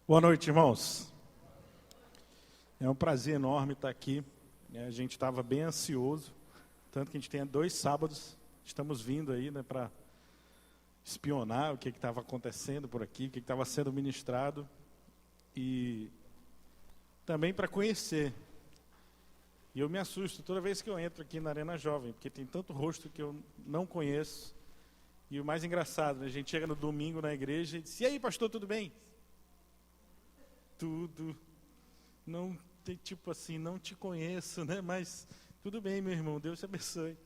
Boa noite, irmãos. É um prazer enorme estar aqui. A gente estava bem ansioso, tanto que a gente tem 2 sábados, estamos vindo aí, para espionar o que estava acontecendo por aqui, o que estava sendo ministrado, e também para conhecer. E eu me assusto toda vez que eu entro aqui na Arena Jovem, porque tem tanto rosto que eu não conheço. E o mais engraçado, né? A gente chega no domingo na igreja e diz: e aí, pastor, tudo bem? Tudo. Não tem, tipo assim, não te conheço, né? Mas tudo bem, meu irmão, Deus te abençoe.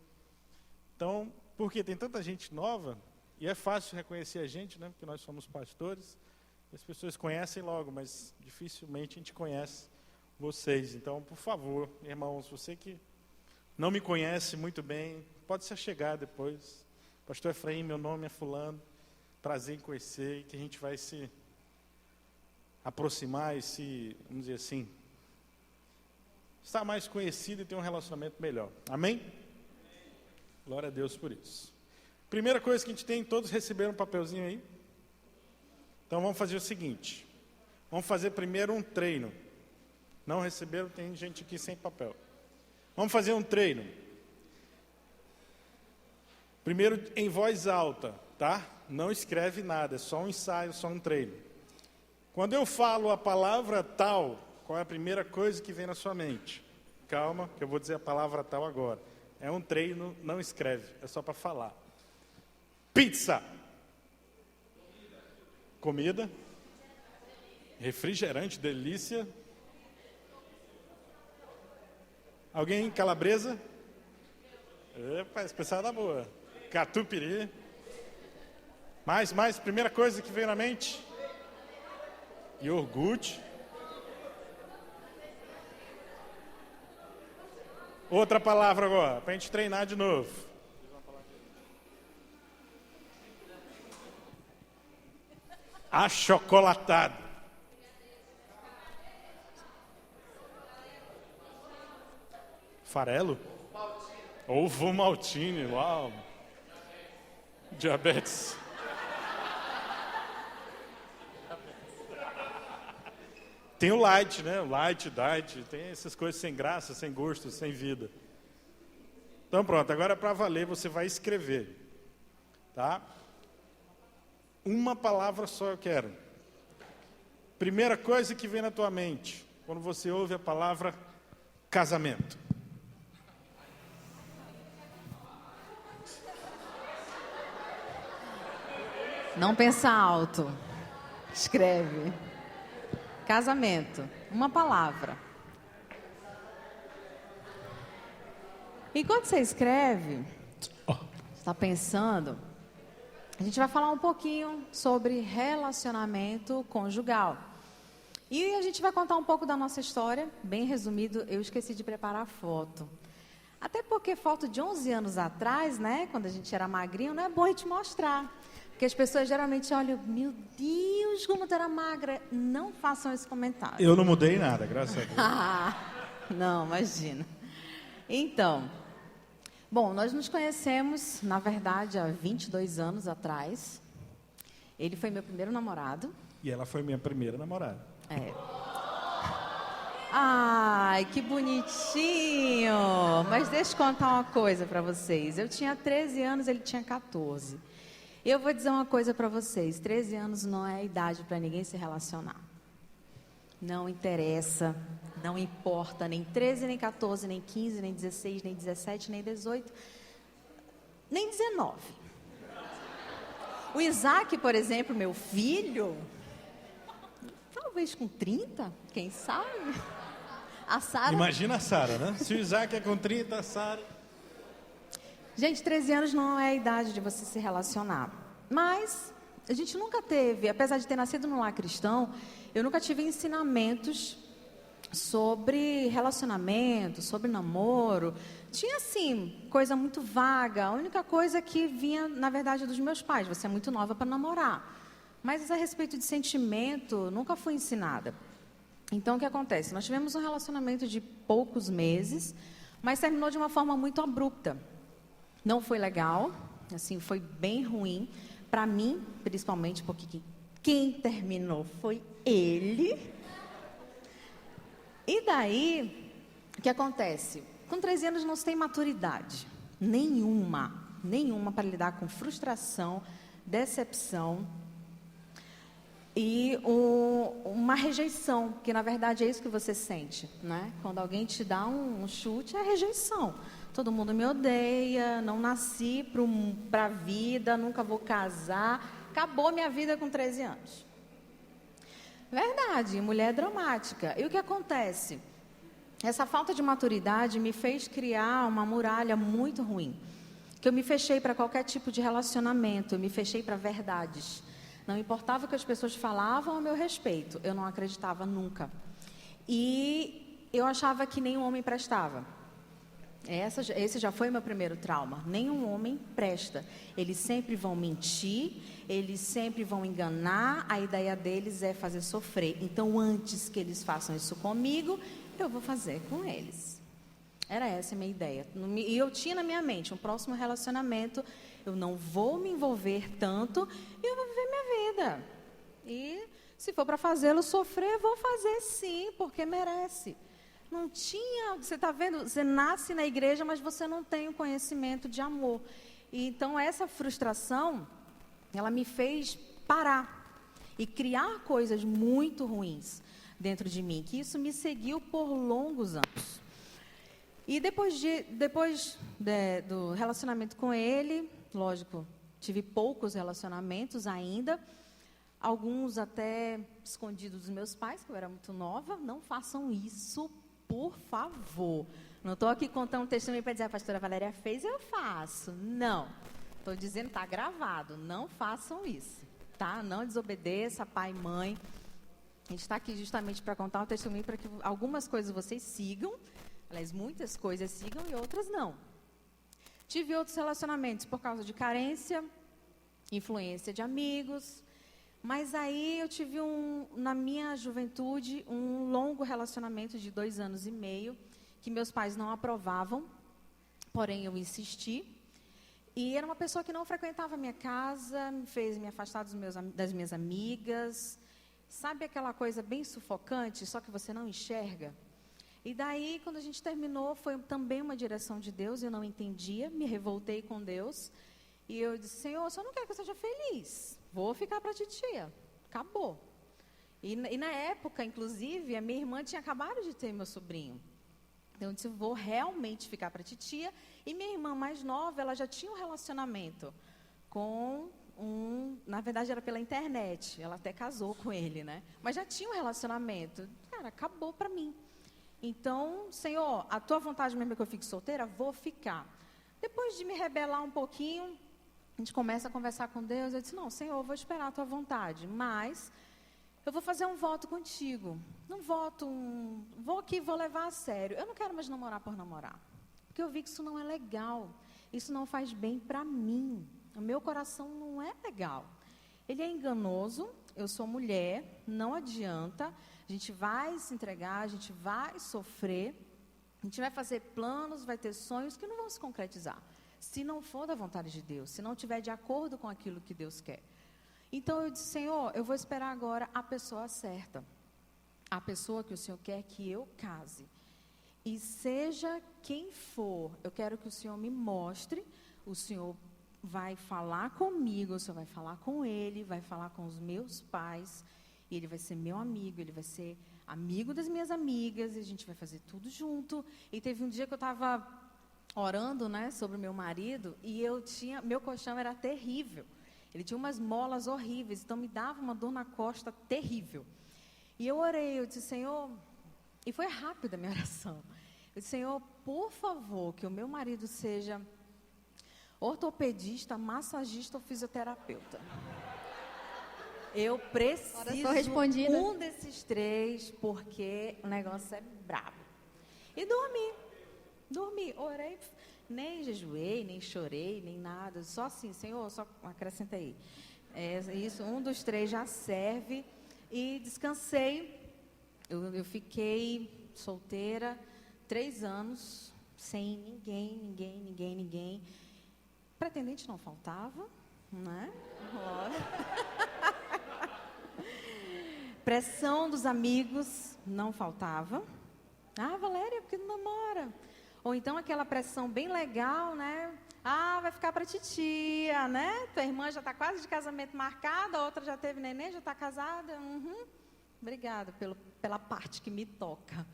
Então, porque tem tanta gente nova, e é fácil reconhecer a gente, né? Porque nós somos pastores, as pessoas conhecem logo, mas dificilmente a gente conhece vocês. Então, por favor, irmãos, você que não me conhece muito bem, pode se achegar depois. Pastor Efraim, meu nome é fulano, prazer em conhecer, e que a gente vai se aproximar e se, vamos dizer assim, estar mais conhecido e ter um relacionamento melhor. Amém? Glória a Deus por isso. Primeira coisa que a gente tem, todos receberam um papelzinho aí? Então vamos fazer o seguinte, vamos fazer primeiro um treino. Não receberam, tem gente aqui sem papel. Vamos fazer um treino. Primeiro em voz alta, tá? Não escreve nada, é só um ensaio, só um treino. Quando eu falo a palavra tal, qual é a primeira coisa que vem na sua mente? Calma, que eu vou dizer a palavra tal agora. É um treino, não escreve, é só para falar. Pizza. Comida. Refrigerante, delícia. Alguém? Calabresa? Epa, esse pessoal da boa. Catupiry. Mais, primeira coisa que veio na mente? Iogurte. Outra palavra agora, para a gente treinar de novo. Achocolatado. Farelo? Ovo maltine, uau. Diabetes. Tem o light, né? O light, diet, tem essas coisas sem graça, sem gosto, sem vida. Então pronto, agora para valer você vai escrever, tá? Uma palavra só eu quero. Primeira coisa que vem na tua mente, quando você ouve a palavra casamento. Não pensa alto. Escreve. Casamento. Uma palavra. Enquanto você escreve, está pensando, a gente vai falar um pouquinho sobre relacionamento conjugal. E a gente vai contar um pouco da nossa história, bem resumido. Eu esqueci de preparar a foto. Até porque foto de 11 anos atrás, né, quando a gente era magrinho, não é bom a gente mostrar. Porque as pessoas geralmente olham, meu Deus, como tu era magra. Não façam esse comentário. Eu não mudei nada, graças a Deus. Não, imagina. Então, bom, nós nos conhecemos, na verdade, há 22 anos atrás. Ele foi meu primeiro namorado. E ela foi minha primeira namorada. É. Ai, que bonitinho. Mas deixa eu contar uma coisa para vocês. Eu tinha 13 anos, ele tinha 14. Eu vou dizer uma coisa para vocês, 13 anos não é a idade para ninguém se relacionar. Não interessa, não importa, nem 13, nem 14, nem 15, nem 16, nem 17, nem 18, nem 19. O Isaac, por exemplo, meu filho, talvez com 30, quem sabe? A Sara... Imagina a Sara, né? Se o Isaac é com 30, a Sara... Gente, 13 anos não é a idade de você se relacionar. Mas a gente nunca teve, apesar de ter nascido num lar cristão, eu nunca tive ensinamentos sobre relacionamento, sobre namoro. Tinha, assim, coisa muito vaga. A única coisa que vinha, na verdade, dos meus pais. Você é muito nova para namorar. Mas a respeito de sentimento, nunca fui ensinada. Então, o que acontece? Nós tivemos um relacionamento de poucos meses, mas terminou de uma forma muito abrupta. Não foi legal, assim, foi bem ruim. Para mim, principalmente, porque quem terminou foi ele. E daí, o que acontece? Com 13 anos não se tem maturidade nenhuma para lidar com frustração, decepção e uma rejeição, que na verdade é isso que você sente, né? Quando alguém te dá um chute, é rejeição. Todo mundo me odeia, não nasci para a vida, nunca vou casar, acabou minha vida com 13 anos. Verdade, mulher dramática. E o que acontece? Essa falta de maturidade me fez criar uma muralha muito ruim. Que eu me fechei para qualquer tipo de relacionamento, eu me fechei para verdades. Não importava o que as pessoas falavam a meu respeito, eu não acreditava nunca. E eu achava que nenhum homem prestava. Esse já foi meu primeiro trauma. Nenhum homem presta. Eles sempre vão mentir, eles sempre vão enganar. A ideia deles é fazer sofrer. Então, antes que eles façam isso comigo, eu vou fazer com eles. Era essa a minha ideia. E eu tinha na minha mente, um próximo relacionamento, eu não vou me envolver tanto e eu vou viver minha vida. E se for para fazê-lo sofrer, eu vou fazer sim, porque merece. Não tinha, você está vendo, você nasce na igreja, mas você não tem o conhecimento de amor. E então essa frustração, ela me fez parar e criar coisas muito ruins dentro de mim, que isso me seguiu por longos anos. E depois do relacionamento com ele, lógico, tive poucos relacionamentos ainda, alguns até escondidos dos meus pais, que eu era muito nova. Não façam isso, por favor. Não estou aqui contando um testemunho para dizer a pastora Valéria fez, eu faço. Não. Estou dizendo, está gravado. Não façam isso, tá? Não desobedeça, pai e mãe. A gente está aqui justamente para contar um testemunho para que algumas coisas vocês sigam. Aliás, muitas coisas sigam e outras não. Tive outros relacionamentos por causa de carência, influência de amigos. Mas aí eu tive, na minha juventude, um longo relacionamento de 2 anos e meio, que meus pais não aprovavam, porém eu insisti. E era uma pessoa que não frequentava a minha casa, me fez me afastar das minhas amigas. Sabe aquela coisa bem sufocante, só que você não enxerga? E daí, quando a gente terminou, foi também uma direção de Deus, eu não entendia, me revoltei com Deus. E eu disse, Senhor, eu não quero que eu seja feliz. Vou ficar para a titia. Acabou. E na época, inclusive, a minha irmã tinha acabado de ter meu sobrinho. Então, eu disse, vou realmente ficar para a titia. E minha irmã mais nova, ela já tinha um relacionamento com na verdade, era pela internet. Ela até casou com ele, né? Mas já tinha um relacionamento. Cara, acabou para mim. Então, Senhor, a tua vontade mesmo é que eu fique solteira? Vou ficar. Depois de me rebelar um pouquinho, a gente começa a conversar com Deus. Eu disse, não, Senhor, eu vou esperar a tua vontade, mas eu vou fazer um voto contigo. Não voto, vou aqui, vou levar a sério. Eu não quero mais namorar por namorar, porque eu vi que isso não é legal. Isso não faz bem para mim. O meu coração não é legal. Ele é enganoso, eu sou mulher, não adianta. A gente vai se entregar, a gente vai sofrer, a gente vai fazer planos, vai ter sonhos que não vão se concretizar. Se não for da vontade de Deus, se não estiver de acordo com aquilo que Deus quer. Então eu disse, Senhor, eu vou esperar agora a pessoa certa. A pessoa que o Senhor quer que eu case. E seja quem for, eu quero que o Senhor me mostre, o Senhor vai falar comigo, o Senhor vai falar com ele, vai falar com os meus pais, e ele vai ser meu amigo, ele vai ser amigo das minhas amigas, e a gente vai fazer tudo junto. E teve um dia que eu estava orando, né, sobre o meu marido, e meu colchão era terrível. Ele tinha umas molas horríveis, então me dava uma dor na costa terrível. E eu orei, eu disse, Senhor, e foi rápida a minha oração. Eu disse, Senhor, por favor, que o meu marido seja ortopedista, massagista ou fisioterapeuta. Eu preciso um desses 3, porque o negócio é brabo. E dormi, orei, nem jejuei, nem chorei, nem nada, só assim, Senhor, só acrescenta aí. Isso, um dos 3 já serve. E descansei. Eu fiquei solteira 3 anos, sem ninguém. Pretendente não faltava, né? Pressão dos amigos não faltava. Ah, Valéria, por que não namora? Ou então aquela pressão bem legal, né? Ah, vai ficar para titia, né? Tua irmã já está quase de casamento marcada, a outra já teve neném, já está casada. Uhum. Obrigada pela parte que me toca.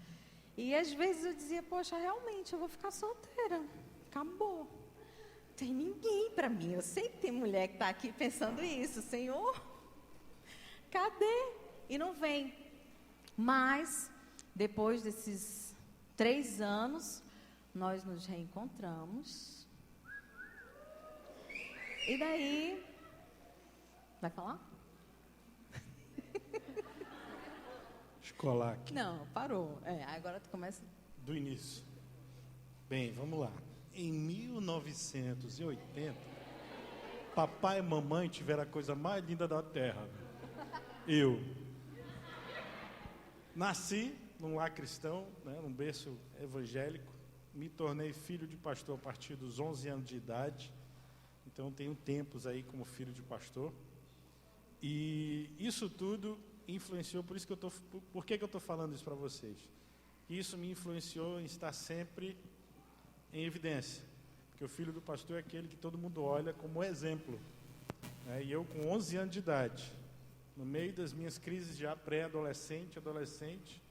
E às vezes eu dizia, poxa, realmente eu vou ficar solteira. Acabou. Não tem ninguém para mim. Eu sei que tem mulher que está aqui pensando isso. Senhor, cadê? E não vem. Mas, depois desses 3 anos, nós nos reencontramos. E daí... Vai falar? Escolar aqui. Não, parou. Agora tu começa... Do início. Bem, vamos lá. Em 1980, papai e mamãe tiveram a coisa mais linda da terra. Eu nasci num lar cristão, né, num berço evangélico. Me tornei filho de pastor a partir dos 11 anos de idade. Então, tenho tempos aí como filho de pastor. E isso tudo influenciou, por que eu estou falando isso para vocês? Isso me influenciou em estar sempre em evidência. Porque o filho do pastor é aquele que todo mundo olha como exemplo. Né? E eu, com 11 anos de idade, no meio das minhas crises já pré-adolescente, adolescente,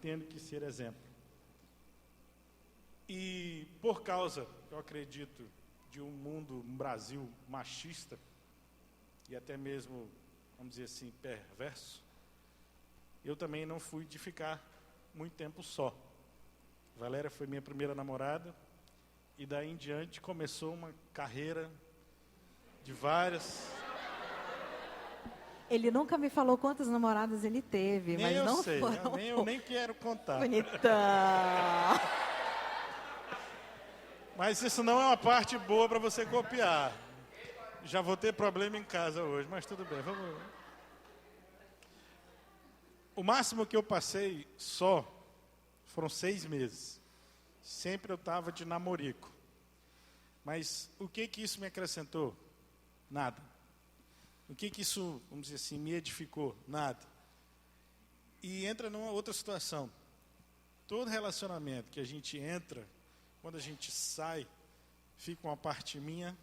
tendo que ser exemplo. E por causa, eu acredito, de um Brasil machista, e até mesmo, vamos dizer assim, perverso, eu também não fui de ficar muito tempo só. Valéria foi minha primeira namorada, e daí em diante começou uma carreira de várias... Ele nunca me falou quantas namoradas ele teve, Nem mas eu não sei, foram... eu nem quero contar. Bonitão! Mas isso não é uma parte boa para você copiar. Já vou ter problema em casa hoje, mas tudo bem, vamos. O máximo que eu passei só foram 6 meses. Sempre eu estava de namorico. Mas o que isso me acrescentou? Nada. O que isso, vamos dizer assim, me edificou? Nada. E entra numa outra situação. Todo relacionamento que a gente entra, quando a gente sai, fica uma parte minha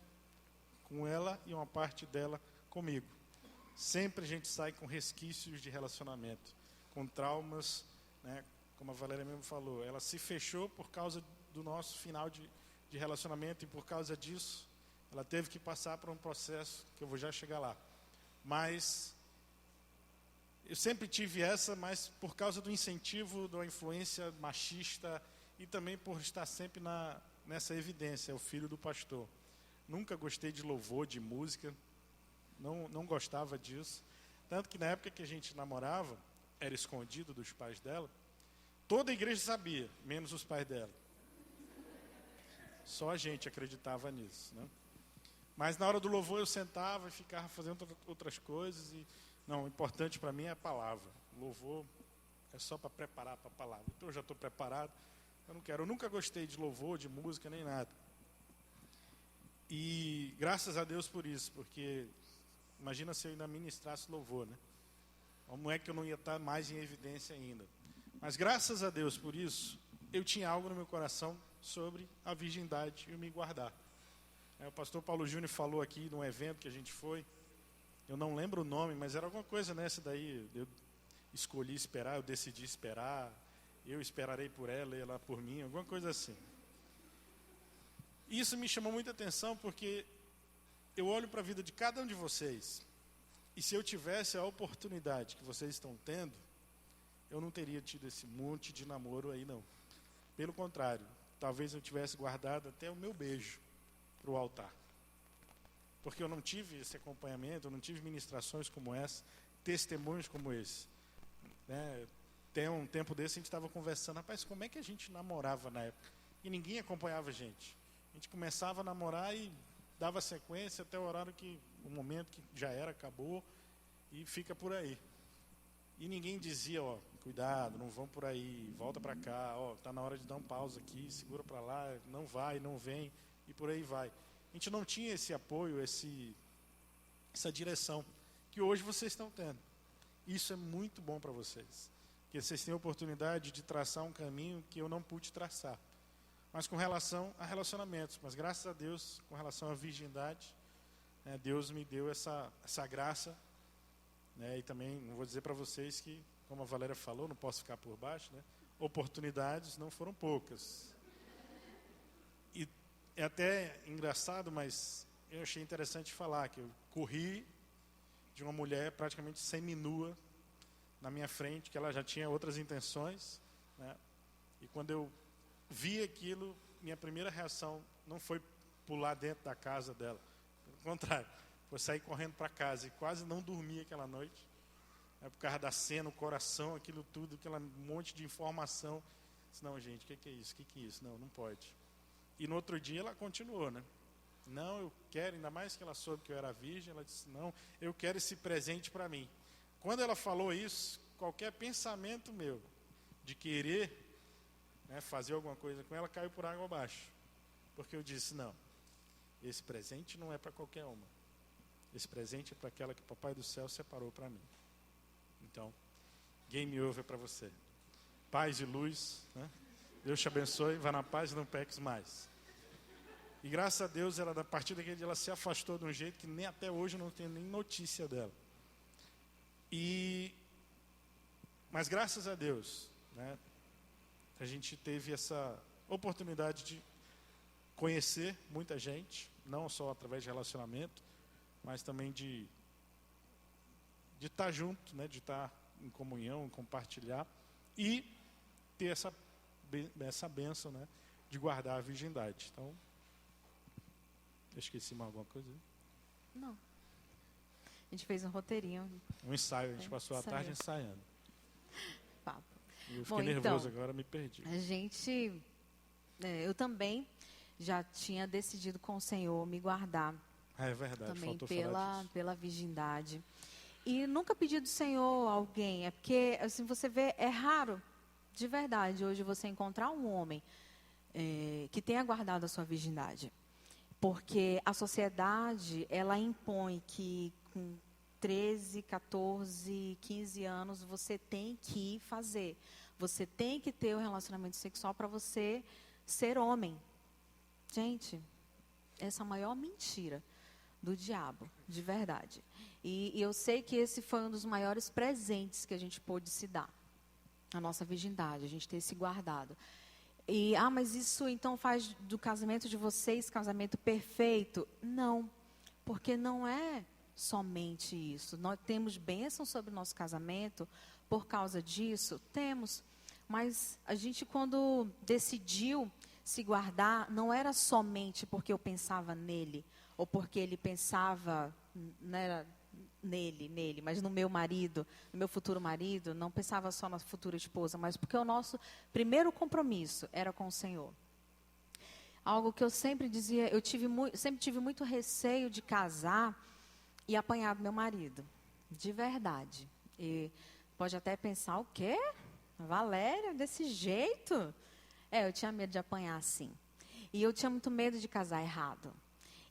com ela e uma parte dela comigo. Sempre a gente sai com resquícios de relacionamento, com traumas, né? Como a Valéria mesmo falou, ela se fechou por causa do nosso final de relacionamento, e por causa disso, ela teve que passar por um processo, que eu vou já chegar lá. Mas eu sempre tive essa, mas por causa do incentivo, da influência machista, e também por estar sempre nessa evidência, o filho do pastor. Nunca gostei de louvor, de música, não gostava disso. Tanto que na época que a gente namorava, era escondido dos pais dela, toda a igreja sabia, menos os pais dela. Só a gente acreditava nisso, né? Mas na hora do louvor eu sentava e ficava fazendo outras coisas. E não, o importante para mim é a palavra. O louvor é só para preparar para a palavra. Então eu já estou preparado. Eu nunca gostei de louvor, de música, nem nada. E graças a Deus por isso, porque imagina se eu ainda ministrasse louvor, né? Como é que eu não ia estar mais em evidência ainda? Mas graças a Deus por isso, eu tinha algo no meu coração sobre a virgindade e o me guardar. O pastor Paulo Júnior falou aqui num evento que a gente foi, eu não lembro o nome, mas era alguma coisa nessa daí, eu escolhi esperar, eu decidi esperar, eu esperarei por ela e ela por mim, alguma coisa assim. Isso me chamou muita atenção porque eu olho para a vida de cada um de vocês, e se eu tivesse a oportunidade que vocês estão tendo, eu não teria tido esse monte de namoro aí, não. Pelo contrário, talvez eu tivesse guardado até o meu beijo para o altar. Porque eu não tive esse acompanhamento, eu não tive ministrações como essa, testemunhos como esse. Né? Tem um tempo desse a gente estava conversando, rapaz, como é que a gente namorava na época? E ninguém acompanhava a gente. A gente começava a namorar e dava sequência até o horário o momento que já era, acabou, e fica por aí. E ninguém dizia, ó, cuidado, não vão por aí, volta para cá, ó, tá na hora de dar um pausa aqui, segura para lá, não vai, não vem, e por aí vai. A gente não tinha esse apoio, essa direção que hoje vocês estão tendo. Isso é muito bom para vocês. Porque vocês têm a oportunidade de traçar um caminho que eu não pude traçar. Mas com relação a relacionamentos. Mas graças a Deus, com relação à virgindade, né, Deus me deu essa graça. Né, e também, não vou dizer para vocês que, como a Valéria falou, não posso ficar por baixo, né, oportunidades não foram poucas. E é até engraçado, mas eu achei interessante falar que eu corri de uma mulher praticamente seminua na minha frente, que ela já tinha outras intenções, né? E quando eu vi aquilo, minha primeira reação não foi pular dentro da casa dela, pelo contrário, foi sair correndo para casa e quase não dormi aquela noite, né? Por causa da cena, o coração, aquilo tudo, aquele monte de informação. Disse, não, gente, o que é isso? O que é isso? Não pode. E no outro dia ela continuou, né? Não, eu quero, ainda mais que ela soube que eu era virgem, ela disse, não, eu quero esse presente para mim. Quando ela falou isso, qualquer pensamento meu de querer, né, fazer alguma coisa com ela, caiu por água abaixo. Porque eu disse, não, esse presente não é para qualquer uma. Esse presente é para aquela que o Papai do Céu separou para mim. Então, game over para você. Paz e luz, né? Deus te abençoe, vá na paz e não peques mais. E graças a Deus, ela, a partir daquele dia, ela se afastou de um jeito que nem até hoje eu não tenho nem notícia dela. Mas graças a Deus, né, a gente teve essa oportunidade de conhecer muita gente, não só através de relacionamento, mas também de estar junto, né, de estar em comunhão, compartilhar e ter essa bênção, né, de guardar a virgindade. Então, eu esqueci mais alguma coisa? Não. A gente fez um roteirinho. Um ensaio, a gente passou a tarde ensaiando. Papo. E eu fiquei nervoso agora, me perdi. A gente, eu também já tinha decidido com o Senhor me guardar. É verdade, também faltou falar disso. Pela virgindade. E nunca pedi do Senhor a alguém, é porque, assim, você vê, é raro, de verdade, hoje você encontrar um homem que tenha guardado a sua virgindade. Porque a sociedade, ela impõe que com 13, 14, 15 anos, você tem que fazer. Você tem que ter um relacionamento sexual para você ser homem. Gente, essa é a maior mentira do diabo, de verdade. E eu sei que esse foi um dos maiores presentes que a gente pôde se dar. A nossa virgindade, a gente ter se guardado. E, mas isso então faz do casamento de vocês casamento perfeito? Não, porque não é somente isso. Nós temos bênção sobre o nosso casamento por causa disso? Temos. Mas a gente, quando decidiu se guardar, não era somente porque eu pensava nele, ou porque ele pensava, não era nele, mas no meu marido, no meu futuro marido, não pensava só na futura esposa, mas porque o nosso primeiro compromisso era com o Senhor. Algo que eu sempre dizia, sempre tive muito receio de casar e apanhar do meu marido, de verdade. E pode até pensar, o quê? Valéria, desse jeito? Eu tinha medo de apanhar assim. E eu tinha muito medo de casar errado.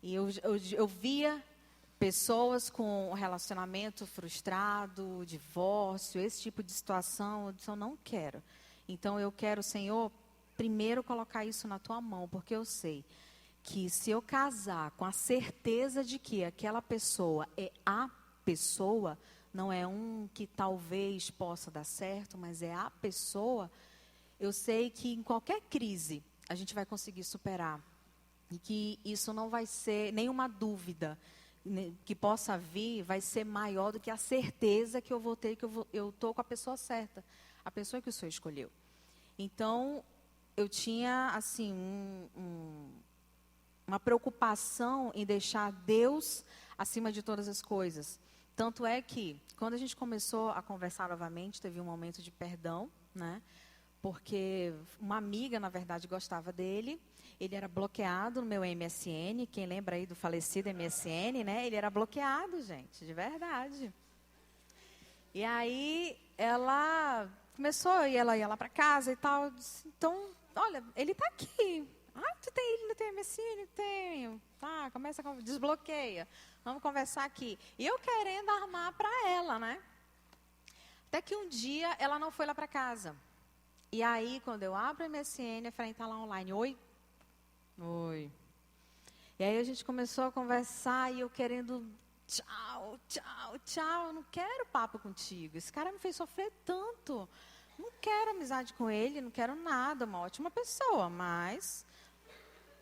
E eu via pessoas com relacionamento frustrado, divórcio, esse tipo de situação, eu disse, eu não quero. Então, eu quero, Senhor, primeiro colocar isso na tua mão, porque eu sei que se eu casar com a certeza de que aquela pessoa é a pessoa, não é um que talvez possa dar certo, mas é a pessoa, eu sei que em qualquer crise a gente vai conseguir superar. E que isso não vai ser nenhuma dúvida que possa vir, vai ser maior do que a certeza que eu vou ter que eu estou com a pessoa certa, a pessoa que o Senhor escolheu. Então, eu tinha assim uma preocupação em deixar Deus acima de todas as coisas. Tanto é que, quando a gente começou a conversar novamente, teve um momento de perdão, né? Porque uma amiga, na verdade, gostava dele. Ele era bloqueado no meu MSN. Quem lembra aí do falecido MSN, né? Ele era bloqueado, gente, de verdade. E aí, ela começou, e ela ia lá para casa e tal. Disse, então, olha, ele está aqui. Tu tem ele no teu MSN? Tenho. Tá, começa a desbloqueia. Vamos conversar aqui. E eu querendo armar para ela, né? Até que um dia ela não foi lá para casa. E aí, quando eu abro a MSN, a Efraim está lá online. Oi? Oi. E aí a gente começou a conversar e eu querendo, tchau, tchau, tchau. Eu não quero papo contigo. Esse cara me fez sofrer tanto. Não quero amizade com ele, não quero nada. Uma ótima pessoa, mas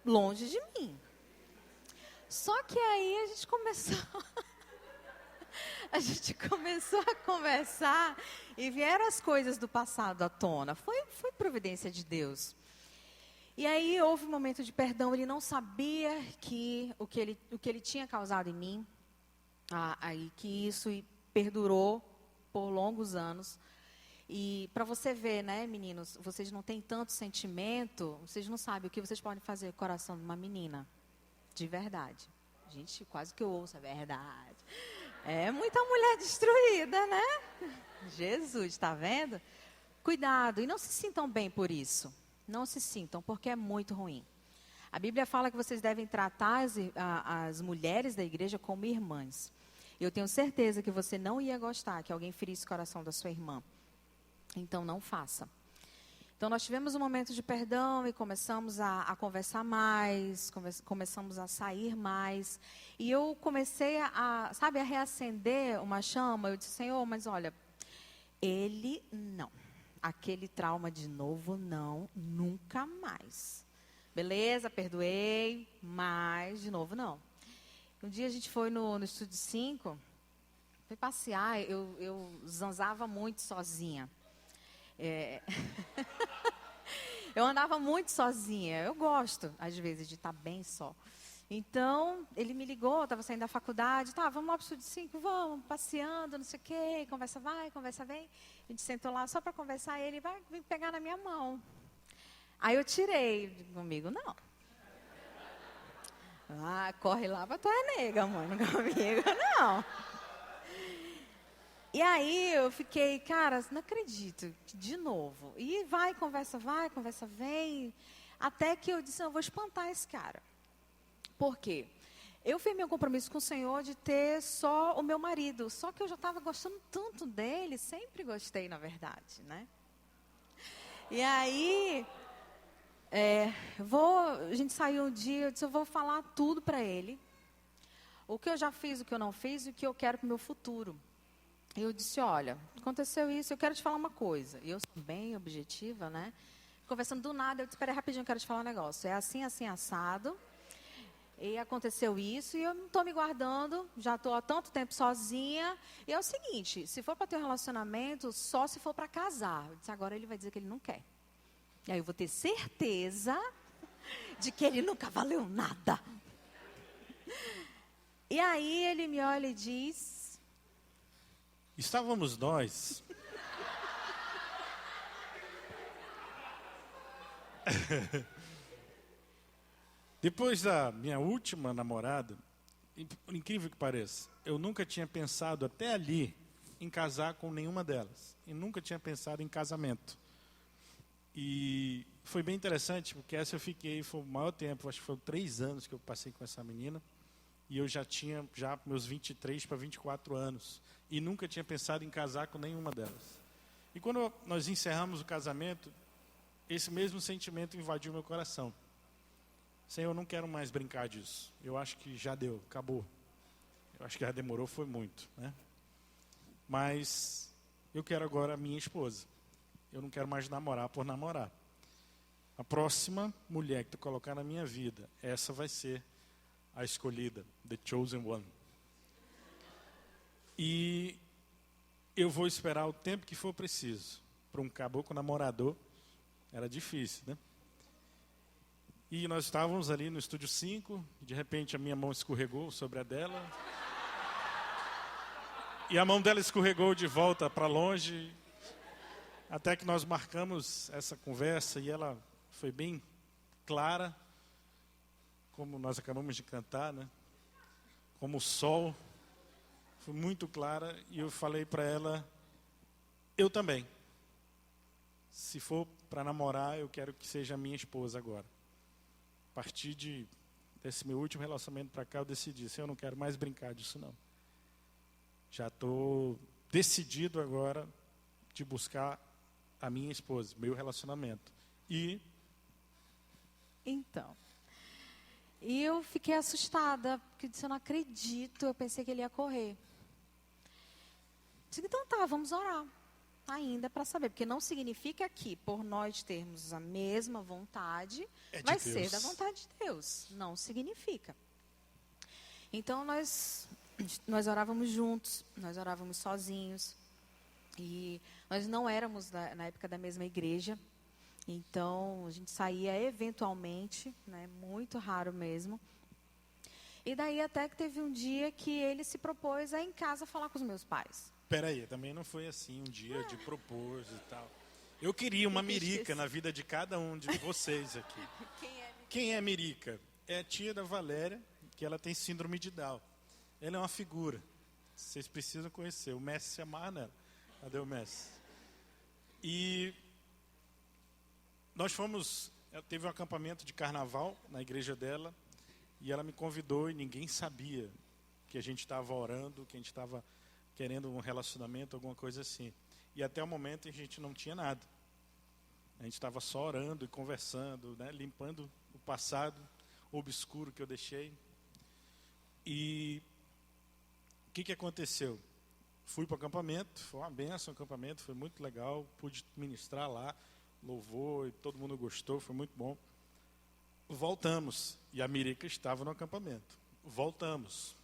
longe de mim. Só que aí a gente começou... A gente começou a conversar e vieram as coisas do passado à tona. Foi providência de Deus. E aí houve um momento de perdão. Ele não sabia que o que ele tinha causado em mim, aí que isso perdurou por longos anos. E para você ver, né, meninos, vocês não têm tanto sentimento, vocês não sabem o que vocês podem fazer com o coração de uma menina. De verdade. Gente, quase que eu ouço a verdade. É muita mulher destruída, né? Jesus, está vendo? Cuidado, e não se sintam bem por isso. Não se sintam, porque é muito ruim. A Bíblia fala que vocês devem tratar as mulheres da igreja como irmãs. Eu tenho certeza que você não ia gostar que alguém ferisse o coração da sua irmã. Então, não faça. Então, nós tivemos um momento de perdão e começamos a conversar mais, começamos a sair mais. E eu comecei a reacender uma chama. Eu disse, Senhor, mas olha, ele não. Aquele trauma de novo, não, nunca mais. Beleza, perdoei, mas de novo, não. Um dia a gente foi no Estúdio 5, foi passear, eu zanzava muito sozinha. Eu andava muito sozinha. Eu gosto, às vezes, de estar bem só. Então, ele me ligou, estava saindo da faculdade. Tá, vamos lá para o Estúdio 5, vamos, passeando, não sei o quê. Conversa vai, conversa vem. A gente sentou lá só para conversar. Ele vai vir pegar na minha mão. Aí eu tirei. Comigo, não. Corre lá para tua nega, mano. Comigo, não. E aí eu fiquei, cara, não acredito, de novo. E vai, conversa vem. Até que eu disse, eu vou espantar esse cara. Por quê? Eu fiz meu compromisso com o Senhor de ter só o meu marido. Só que eu já estava gostando tanto dele, sempre gostei, na verdade, né? E aí, a gente saiu um dia, eu disse, eu vou falar tudo para ele. O que eu já fiz, o que eu não fiz e o que eu quero para o meu futuro. E eu disse, olha, aconteceu isso, eu quero te falar uma coisa. E eu sou bem objetiva, né? Conversando do nada, eu disse, espera aí rapidinho, eu quero te falar um negócio. É assim, assim, assado. E aconteceu isso e eu não estou me guardando, já estou há tanto tempo sozinha. E é o seguinte, se for para ter um relacionamento, só se for para casar. Eu disse, agora ele vai dizer que ele não quer. E aí eu vou ter certeza de que ele nunca valeu nada. E aí ele me olha e diz... Estávamos nós. Depois da minha última namorada, por incrível que pareça, eu nunca tinha pensado até ali em casar com nenhuma delas. E nunca tinha pensado em casamento. E foi bem interessante, porque essa eu fiquei, foi o maior tempo, acho que foram 3 anos que eu passei com essa menina. E eu já tinha meus 23 para 24 anos. E nunca tinha pensado em casar com nenhuma delas. E quando nós encerramos o casamento, esse mesmo sentimento invadiu meu coração. Senhor, eu não quero mais brincar disso. Eu acho que já deu, acabou. Eu acho que já demorou, foi muito, né? Mas eu quero agora a minha esposa. Eu não quero mais namorar por namorar. A próxima mulher que tu colocar na minha vida, essa vai ser a escolhida, the chosen one. E eu vou esperar o tempo que for preciso. Para um caboclo namorador, era difícil, né? E nós estávamos ali no Estúdio 5, de repente a minha mão escorregou sobre a dela. E a mão dela escorregou de volta para longe. Até que nós marcamos essa conversa e ela foi bem clara, como nós acabamos de cantar, né? Como o sol. Foi muito clara e eu falei para ela, eu também. Se for para namorar, eu quero que seja a minha esposa agora. A partir desse meu último relacionamento para cá, eu decidi, eu não quero mais brincar disso não. Já estou decidido agora de buscar a minha esposa, meu relacionamento. E Então, e eu fiquei assustada, porque eu disse, eu não acredito, eu pensei que ele ia correr. Disse, então tá, vamos orar ainda para saber, porque não significa que por nós termos a mesma vontade, vai ser da vontade de Deus. Não significa. Então nós orávamos juntos, nós orávamos sozinhos, e nós não éramos na época da mesma igreja. Então, a gente saía eventualmente, né, muito raro mesmo. E daí até que teve um dia que ele se propôs a ir em casa falar com os meus pais. Peraí, também não foi assim um dia de propor e tal. Eu queria uma Mirica na vida de cada um de vocês aqui. Quem é Mirica? É a tia da Valéria, que ela tem síndrome de Down. Ela é uma figura. Vocês precisam conhecer. O Messi se amarra nela. Cadê o Messi? E nós teve um acampamento de carnaval na igreja dela, e ela me convidou e ninguém sabia que a gente estava orando, que a gente estava querendo um relacionamento, alguma coisa assim. E até o momento a gente não tinha nada. A gente estava só orando e conversando, né, limpando o passado obscuro que eu deixei. E o que aconteceu? Fui para o acampamento, foi uma benção o acampamento, foi muito legal, pude ministrar lá, louvor, e todo mundo gostou, foi muito bom. Voltamos, e a Mirica estava no acampamento. Voltamos.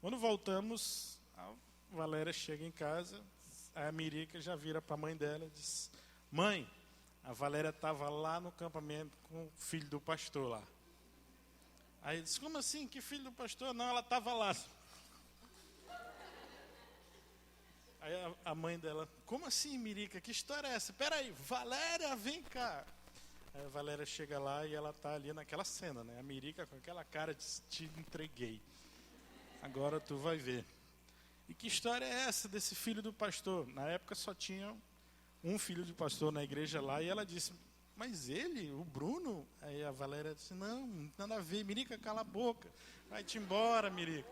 Quando voltamos, a Valéria chega em casa, a Mirica já vira para a mãe dela e diz, mãe, a Valéria estava lá no acampamento com o filho do pastor lá. Aí eu disse, como assim, que filho do pastor? Não, ela estava lá. Aí a mãe dela, como assim, Mirica? Que história é essa? Peraí, Valéria, vem cá. Aí a Valéria chega lá e ela está ali naquela cena, né? A Mirica com aquela cara de te entreguei. Agora tu vai ver. E que história é essa desse filho do pastor? Na época só tinha um filho de pastor na igreja lá, e ela disse, mas ele, o Bruno? Aí a Valéria disse, não, nada a ver, Mirica, cala a boca. Vai-te embora, Mirica.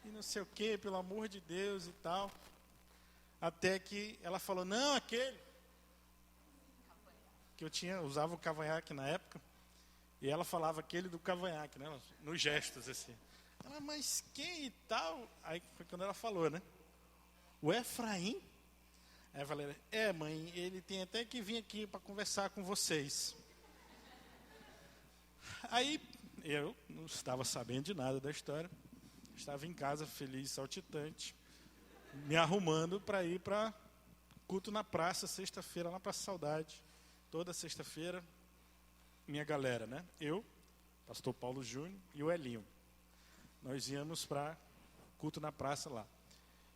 E não sei o quê, pelo amor de Deus e tal. Até que ela falou, não, aquele. Que eu usava o cavanhaque na época. E ela falava aquele do cavanhaque, né? Nos gestos, assim. Ela, mas quem e tal? Aí foi quando ela falou, né? O Efraim? Aí a Valéria, mãe, ele tem até que vir aqui para conversar com vocês. Aí eu não estava sabendo de nada da história. Estava em casa, feliz, saltitante, me arrumando para ir para culto na praça, sexta-feira, lá para Saudade. Toda sexta-feira, minha galera, né? Eu, pastor Paulo Júnior e o Elinho. Nós íamos para culto na praça lá.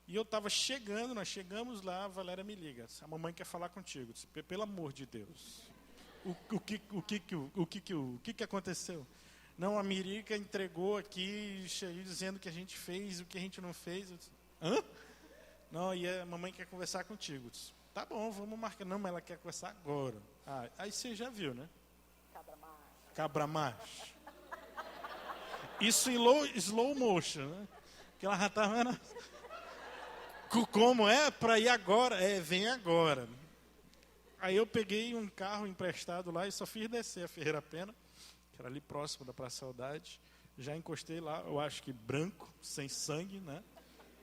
E eu estava chegando, nós chegamos lá, a Valéria me liga. A mamãe quer falar contigo. Eu disse, pelo amor de Deus. O que aconteceu? Não, a Mirica entregou aqui, dizendo que a gente fez, o que a gente não fez. Eu disse, hã? Não, e a mamãe quer conversar contigo. Eu disse, tá bom, vamos marcar. Não, mas ela quer conversar agora. Aí você já viu, né? Cabra macho. Isso em slow motion, né? Que ela já estava... Como é? Para ir agora? Vem agora. Aí eu peguei um carro emprestado lá e só fiz descer a Ferreira Pena, que era ali próximo da Praça Saudade. Já encostei lá, eu acho que branco, sem sangue, né?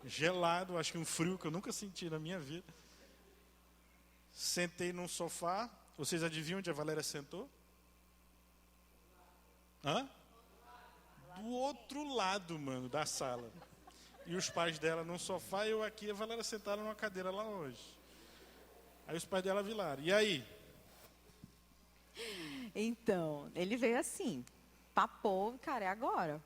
Gelado, acho que um frio que eu nunca senti na minha vida. Sentei num sofá. Vocês adivinham onde a Valéria sentou? Hã? Do outro lado, mano, da sala. E os pais dela num sofá, eu aqui, a Valéria sentada numa cadeira lá longe. Aí os pais dela vilaram. E aí? Então, ele veio assim, papou, cara, é agora.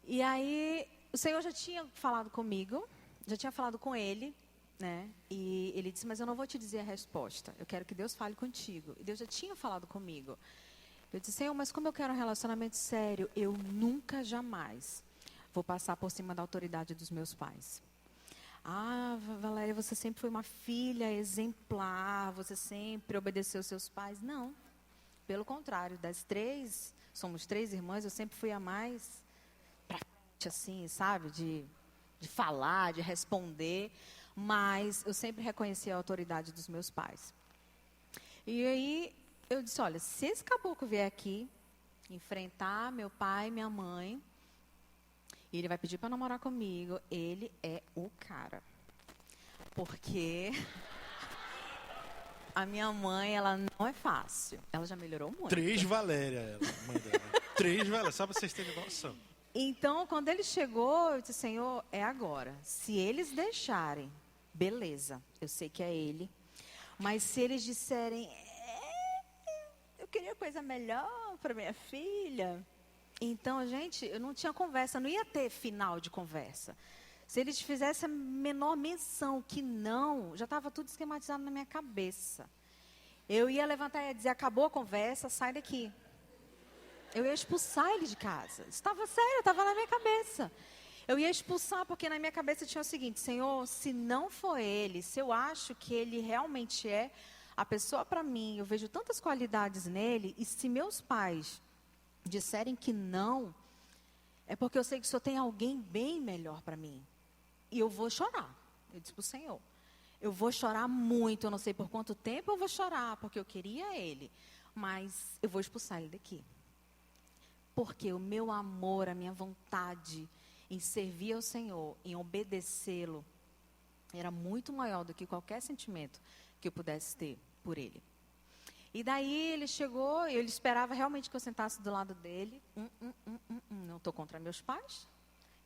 E aí, o Senhor já tinha falado comigo, já tinha falado com ele, né? E ele disse, mas eu não vou te dizer a resposta. Eu quero que Deus fale contigo. E Deus já tinha falado comigo. Eu disse, Senhor, mas como eu quero um relacionamento sério, eu nunca, jamais vou passar por cima da autoridade dos meus pais. Valéria, você sempre foi uma filha exemplar, você sempre obedeceu seus pais. Não, pelo contrário, das três, somos 3 irmãs, eu sempre fui a mais pra frente, assim, sabe, de falar, de responder. Mas eu sempre reconheci a autoridade dos meus pais. E aí eu disse, olha, se esse caboclo vier aqui enfrentar meu pai e minha mãe, e ele vai pedir para namorar comigo, ele é o cara. Porque a minha mãe, ela não é fácil. Ela já melhorou muito. 3 Valéria, ela, mãe dela. 3 Valéria, só para vocês terem noção. Então, quando ele chegou, eu disse, Senhor, é agora. Se eles deixarem, beleza, eu sei que é ele. Mas se eles disserem, eu queria coisa melhor para minha filha. Então, gente, eu não tinha conversa, não ia ter final de conversa. Se eles fizessem a menor menção que não, já estava tudo esquematizado na minha cabeça. Eu ia levantar e ia dizer, acabou a conversa, sai daqui. Eu ia expulsar ele de casa. Estava sério, estava na minha cabeça. Eu ia expulsar, porque na minha cabeça tinha o seguinte, Senhor, se não for ele, se eu acho que ele realmente é a pessoa para mim, eu vejo tantas qualidades nele, e se meus pais disserem que não, é porque eu sei que o Senhor tem alguém bem melhor para mim. E eu vou chorar. Eu disse para o Senhor, eu vou chorar muito, eu não sei por quanto tempo eu vou chorar, porque eu queria ele, mas eu vou expulsar ele daqui. Porque o meu amor, a minha vontade em servir ao Senhor, em obedecê-lo, era muito maior do que qualquer sentimento que eu pudesse ter por ele. E daí ele chegou, e ele esperava realmente que eu sentasse do lado dele. Não estou contra meus pais.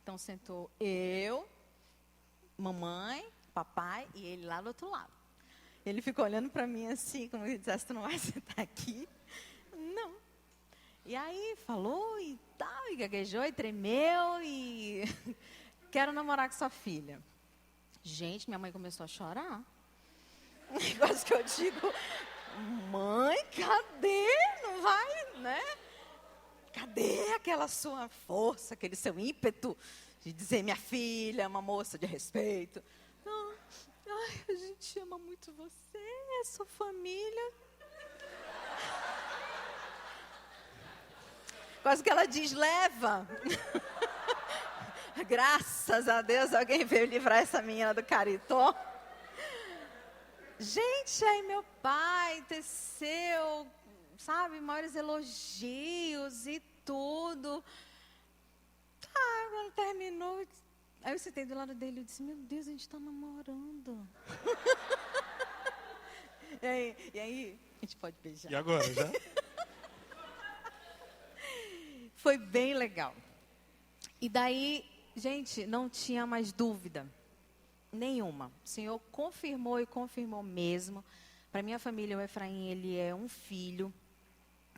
Então sentou eu, mamãe, papai e ele lá do outro lado. Ele ficou olhando para mim assim, como se dissesse, tu não vai sentar aqui? Não. E aí falou e tal, e gaguejou e tremeu e quero namorar com sua filha. Gente, minha mãe começou a chorar. Um negócio que eu digo, mãe, cadê? Não vai, né? Cadê aquela sua força, aquele seu ímpeto de dizer, minha filha é uma moça de respeito? Não, ai, a gente ama muito você, é sua família. Quase que ela diz, leva. Graças a Deus, alguém veio livrar essa menina do caritó. Gente, aí meu pai teceu, sabe, maiores elogios e tudo. Tá, quando terminou, aí eu sentei do lado dele e disse, meu Deus, a gente está namorando. E aí, a gente pode beijar. E agora, já? Foi bem legal. E daí, gente, não tinha mais dúvida nenhuma. O Senhor confirmou e confirmou mesmo. Para minha família, o Efraim, ele é um filho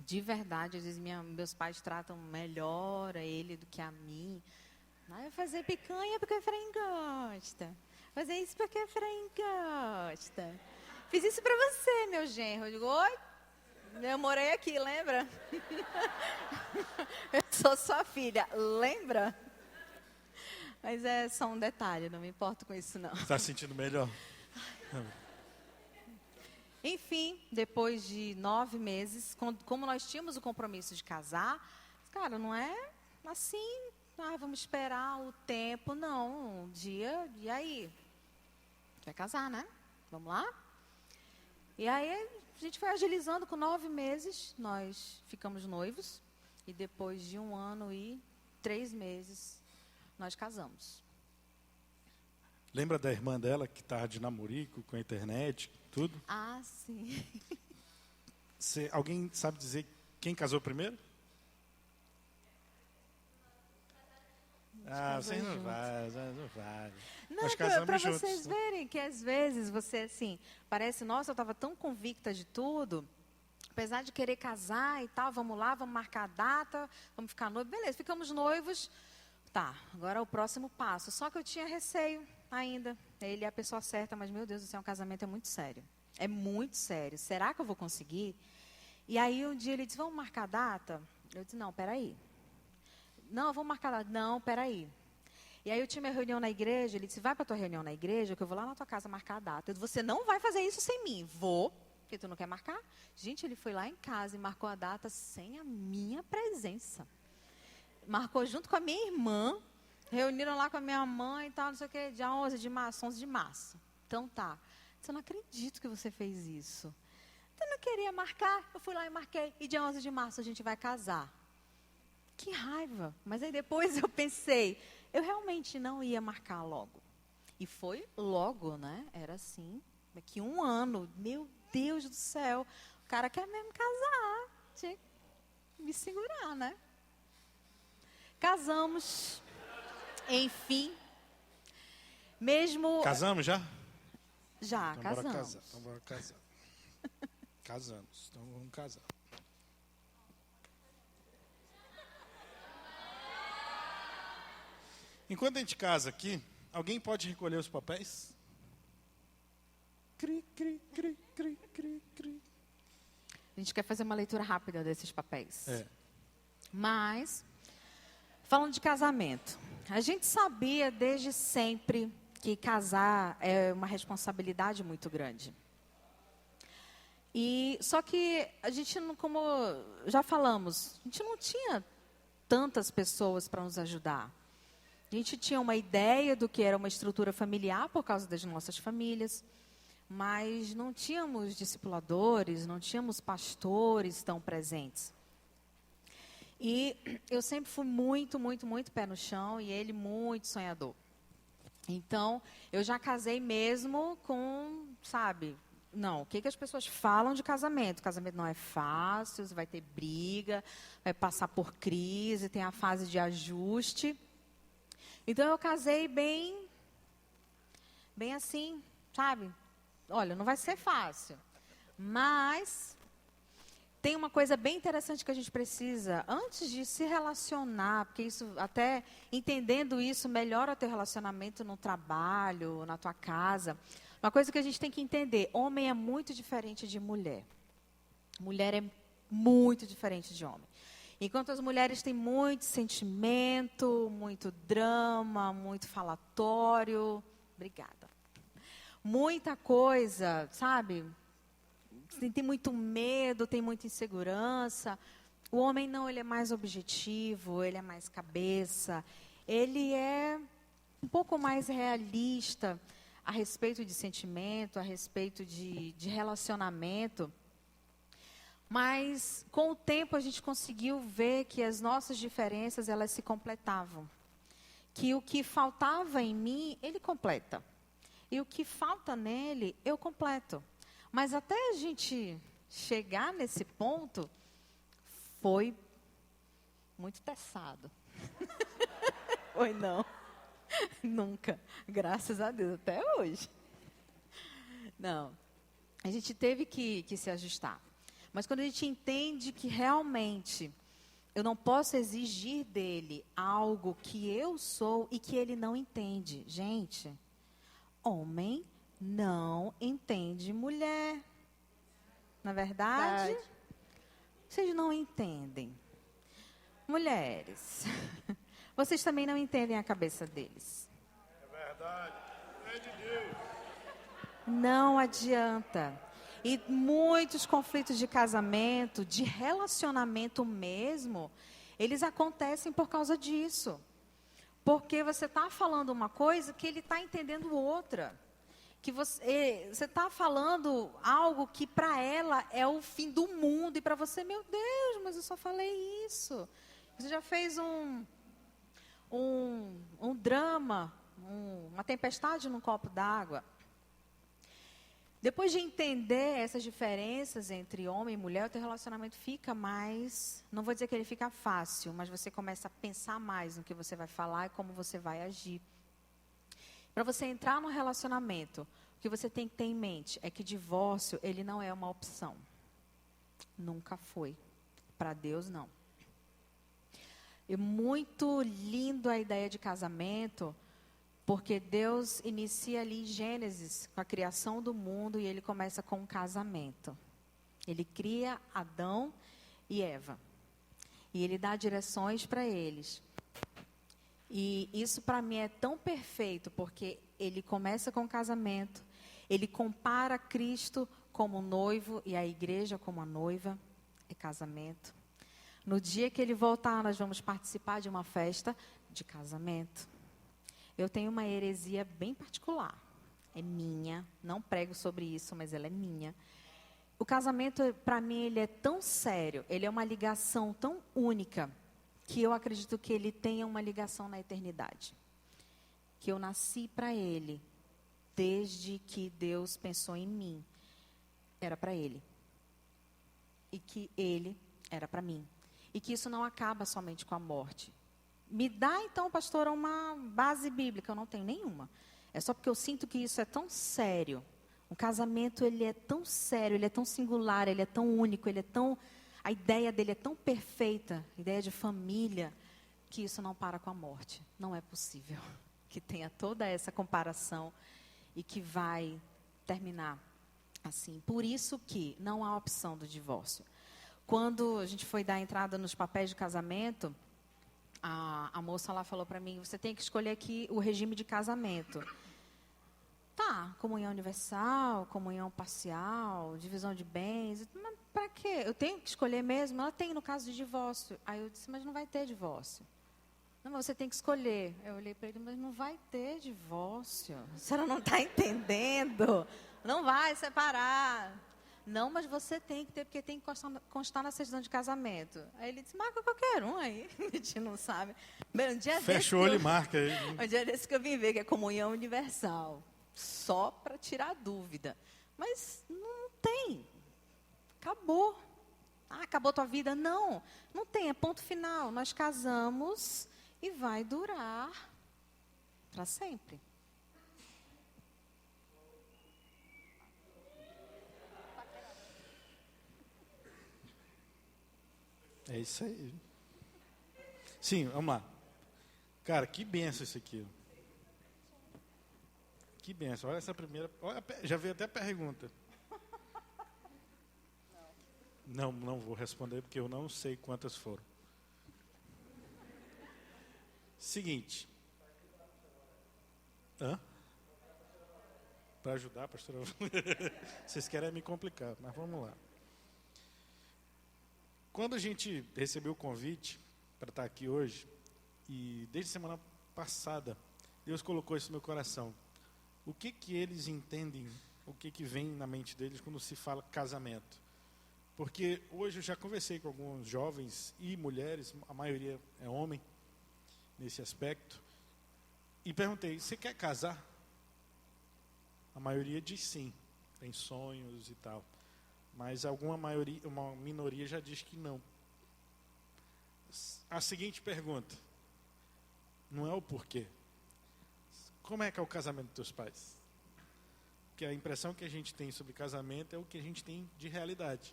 de verdade. Às vezes meus pais tratam melhor a ele do que a mim. Não, eu fazer picanha porque o Efraim gosta. Fazer isso porque o Efraim gosta. Fiz isso para você, meu genro. Eu digo, oi? Eu morei aqui, lembra? Eu sou sua filha, lembra? Mas é só um detalhe, não me importo com isso não. Está se sentindo melhor? Enfim, depois de 9 meses, como nós tínhamos o compromisso de casar, cara, não é assim, vamos esperar o tempo, não, um dia, e aí? Vai casar, né? Vamos lá? E aí a gente foi agilizando, com 9 meses, nós ficamos noivos, e depois de 1 ano e 3 meses, nós casamos. Lembra da irmã dela que estava de namorico, com a internet, tudo? Ah, sim. Alguém sabe dizer quem casou primeiro? Vocês não vale, não vale. Não, para vocês verem que às vezes você, assim, parece, nossa, eu estava tão convicta de tudo, apesar de querer casar e tal, vamos lá, vamos marcar a data, vamos ficar noivos, beleza, ficamos noivos, tá, agora é o próximo passo. Só que eu tinha receio ainda, ele é a pessoa certa, mas, meu Deus do céu, um casamento é muito sério. É muito sério. Será que eu vou conseguir? E aí, um dia ele disse, vamos marcar a data? Eu disse, não, peraí. Não, vamos marcar a data. Não, peraí. E aí eu tinha minha reunião na igreja, ele disse, vai para a tua reunião na igreja, que eu vou lá na tua casa marcar a data. Eu disse, você não vai fazer isso sem mim. Vou, porque tu não quer marcar? Gente, ele foi lá em casa e marcou a data sem a minha presença. Marcou junto com a minha irmã. Reuniram lá com a minha mãe e tal, não sei o quê, dia 11 de março, 11 de março. Então tá. Eu não acredito que você fez isso. Eu não queria marcar, eu fui lá e marquei. E dia 11 de março a gente vai casar. Que raiva. Mas aí depois eu pensei, eu realmente não ia marcar logo. E foi logo, né? Era assim, daqui 1 ano. Meu Deus do céu. O cara quer mesmo casar. Tinha que me segurar, né? Casamos. Enfim. Mesmo... Casamos já? Já, Então casamos. bora casar. Então bora casar. Casamos. Então vamos casar. Enquanto a gente casa aqui, alguém pode recolher os papéis? Cri, cri, cri, cri, cri, cri. A gente quer fazer uma leitura rápida desses papéis. É. Mas, falando de casamento, a gente sabia desde sempre que casar é uma responsabilidade muito grande. E só que a gente, como já falamos, a gente não tinha tantas pessoas para nos ajudar. A gente tinha uma ideia do que era uma estrutura familiar por causa das nossas famílias, mas não tínhamos discipuladores, não tínhamos pastores tão presentes. E eu sempre fui muito, muito, muito pé no chão e ele muito sonhador. Então, eu já casei mesmo com, sabe, não, o que as pessoas falam de casamento? Casamento não é fácil, vai ter briga, vai passar por crise, tem a fase de ajuste. Então, eu casei bem assim, sabe? Olha, não vai ser fácil, mas tem uma coisa bem interessante que a gente precisa, antes de se relacionar, porque isso, até entendendo isso, melhora o teu relacionamento no trabalho, na tua casa. Uma coisa que a gente tem que entender, homem é muito diferente de mulher. Mulher é muito diferente de homem. Enquanto as mulheres têm muito sentimento, muito drama, muito falatório, obrigada. Muita coisa, sabe? Tem muito medo, tem muita insegurança. O homem não, ele é mais objetivo, ele é mais cabeça. Ele é um pouco mais realista a respeito de sentimento, a respeito de relacionamento. Mas, com o tempo, a gente conseguiu ver que as nossas diferenças, elas se completavam. Que o que faltava em mim, ele completa. E o que falta nele, eu completo. Mas até a gente chegar nesse ponto, foi muito testado. Foi não. Nunca. Graças a Deus, até hoje. Não. A gente teve que se ajustar. Mas quando a gente entende que realmente eu não posso exigir dele algo que eu sou e que ele não entende. Gente, homem não entende mulher. Na verdade, vocês não entendem. Mulheres, vocês também não entendem a cabeça deles. É verdade. É de Deus. Não adianta. E muitos conflitos de casamento, de relacionamento mesmo, eles acontecem por causa disso. Porque você está falando uma coisa que ele está entendendo outra. Que você está falando algo que para ela é o fim do mundo. E para você, meu Deus, mas eu só falei isso. Você já fez um drama, uma tempestade num copo d'água. Depois de entender essas diferenças entre homem e mulher, o teu relacionamento fica mais... Não vou dizer que ele fica fácil, mas você começa a pensar mais no que você vai falar e como você vai agir. Para você entrar no relacionamento, o que você tem que ter em mente é que divórcio, ele não é uma opção. Nunca foi. Para Deus, não. É muito lindo a ideia de casamento... Porque Deus inicia ali em Gênesis, com a criação do mundo, e ele começa com um casamento. Ele cria Adão e Eva. E ele dá direções para eles. E isso para mim é tão perfeito, porque ele começa com o casamento, ele compara Cristo como noivo e a igreja como a noiva, é casamento. No dia que ele voltar, nós vamos participar de uma festa de casamento. Eu tenho uma heresia bem particular. É minha, não prego sobre isso, mas ela é minha. O casamento, para mim, ele é tão sério, ele é uma ligação tão única, que eu acredito que ele tenha uma ligação na eternidade. Que eu nasci para ele, desde que Deus pensou em mim, era para ele. E que ele era para mim. E que isso não acaba somente com a morte. Me dá, então, pastora, uma base bíblica. Eu não tenho nenhuma. É só porque eu sinto que isso é tão sério. Um casamento, ele é tão sério, ele é tão singular, ele é tão único, ele é tão... A ideia dele é tão perfeita, a ideia de família, que isso não para com a morte. Não é possível que tenha toda essa comparação e que vai terminar assim. Por isso que não há opção do divórcio. Quando a gente foi dar entrada nos papéis de casamento, a moça lá falou para mim, você tem que escolher aqui o regime de casamento. Tá, comunhão universal, comunhão parcial, divisão de bens. Mas para quê? Eu tenho que escolher mesmo? Ela tem no caso de divórcio. Aí eu disse, mas não vai ter divórcio. Não, mas você tem que escolher. Eu olhei para ele, mas não vai ter divórcio. A senhora não está entendendo? Não vai separar. Não, mas você tem que ter, porque tem que constar na certidão de casamento. Aí ele disse, marca qualquer um aí. A gente não sabe. Bem, um dia fecha o olho e marca aí. Um dia desse que eu vim ver, que é comunhão universal. Só para tirar dúvida. Mas não tem. Acabou. Ah, acabou tua vida? Não. Não tem, é ponto final. Nós casamos e vai durar para sempre. É isso aí. Sim, vamos lá. Cara, que benção isso aqui. Que benção. Olha essa primeira. Olha, já veio até a pergunta. Não vou responder porque eu não sei quantas foram. Seguinte. Para ajudar, pastora. Vocês querem me complicar, mas vamos lá. Quando a gente recebeu o convite para estar aqui hoje, e desde semana passada, Deus colocou isso no meu coração. O que eles entendem, o que vem na mente deles quando se fala casamento? Porque hoje eu já conversei com alguns jovens e mulheres, a maioria é homem, nesse aspecto, e perguntei, você quer casar? A maioria diz sim, tem sonhos e tal. Mas uma minoria já diz que não. A seguinte pergunta, não é o porquê. Como é que é o casamento dos teus pais? Porque a impressão que a gente tem sobre casamento é o que a gente tem de realidade.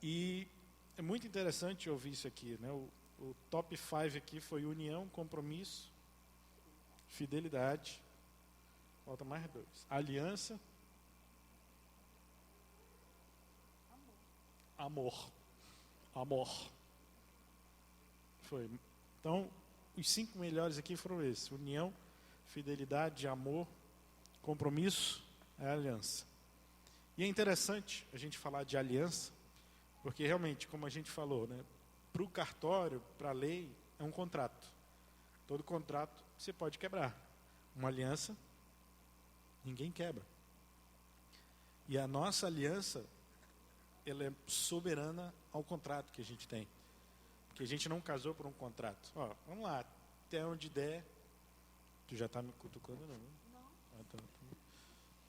E é muito interessante ouvir isso aqui, né? O top 5 aqui foi união, compromisso, fidelidade, falta mais 2. Aliança, amor. Foi. Então, os 5 melhores aqui foram esses: união, fidelidade, amor, compromisso, aliança. E é interessante a gente falar de aliança, porque realmente, como a gente falou, né, para o cartório, para a lei, é um contrato. Todo contrato você pode quebrar. Uma aliança, ninguém quebra. E a nossa aliança, ela é soberana ao contrato que a gente tem. Porque a gente não casou por um contrato. Ó, vamos lá, até onde der. Tu já está me cutucando, não? Não.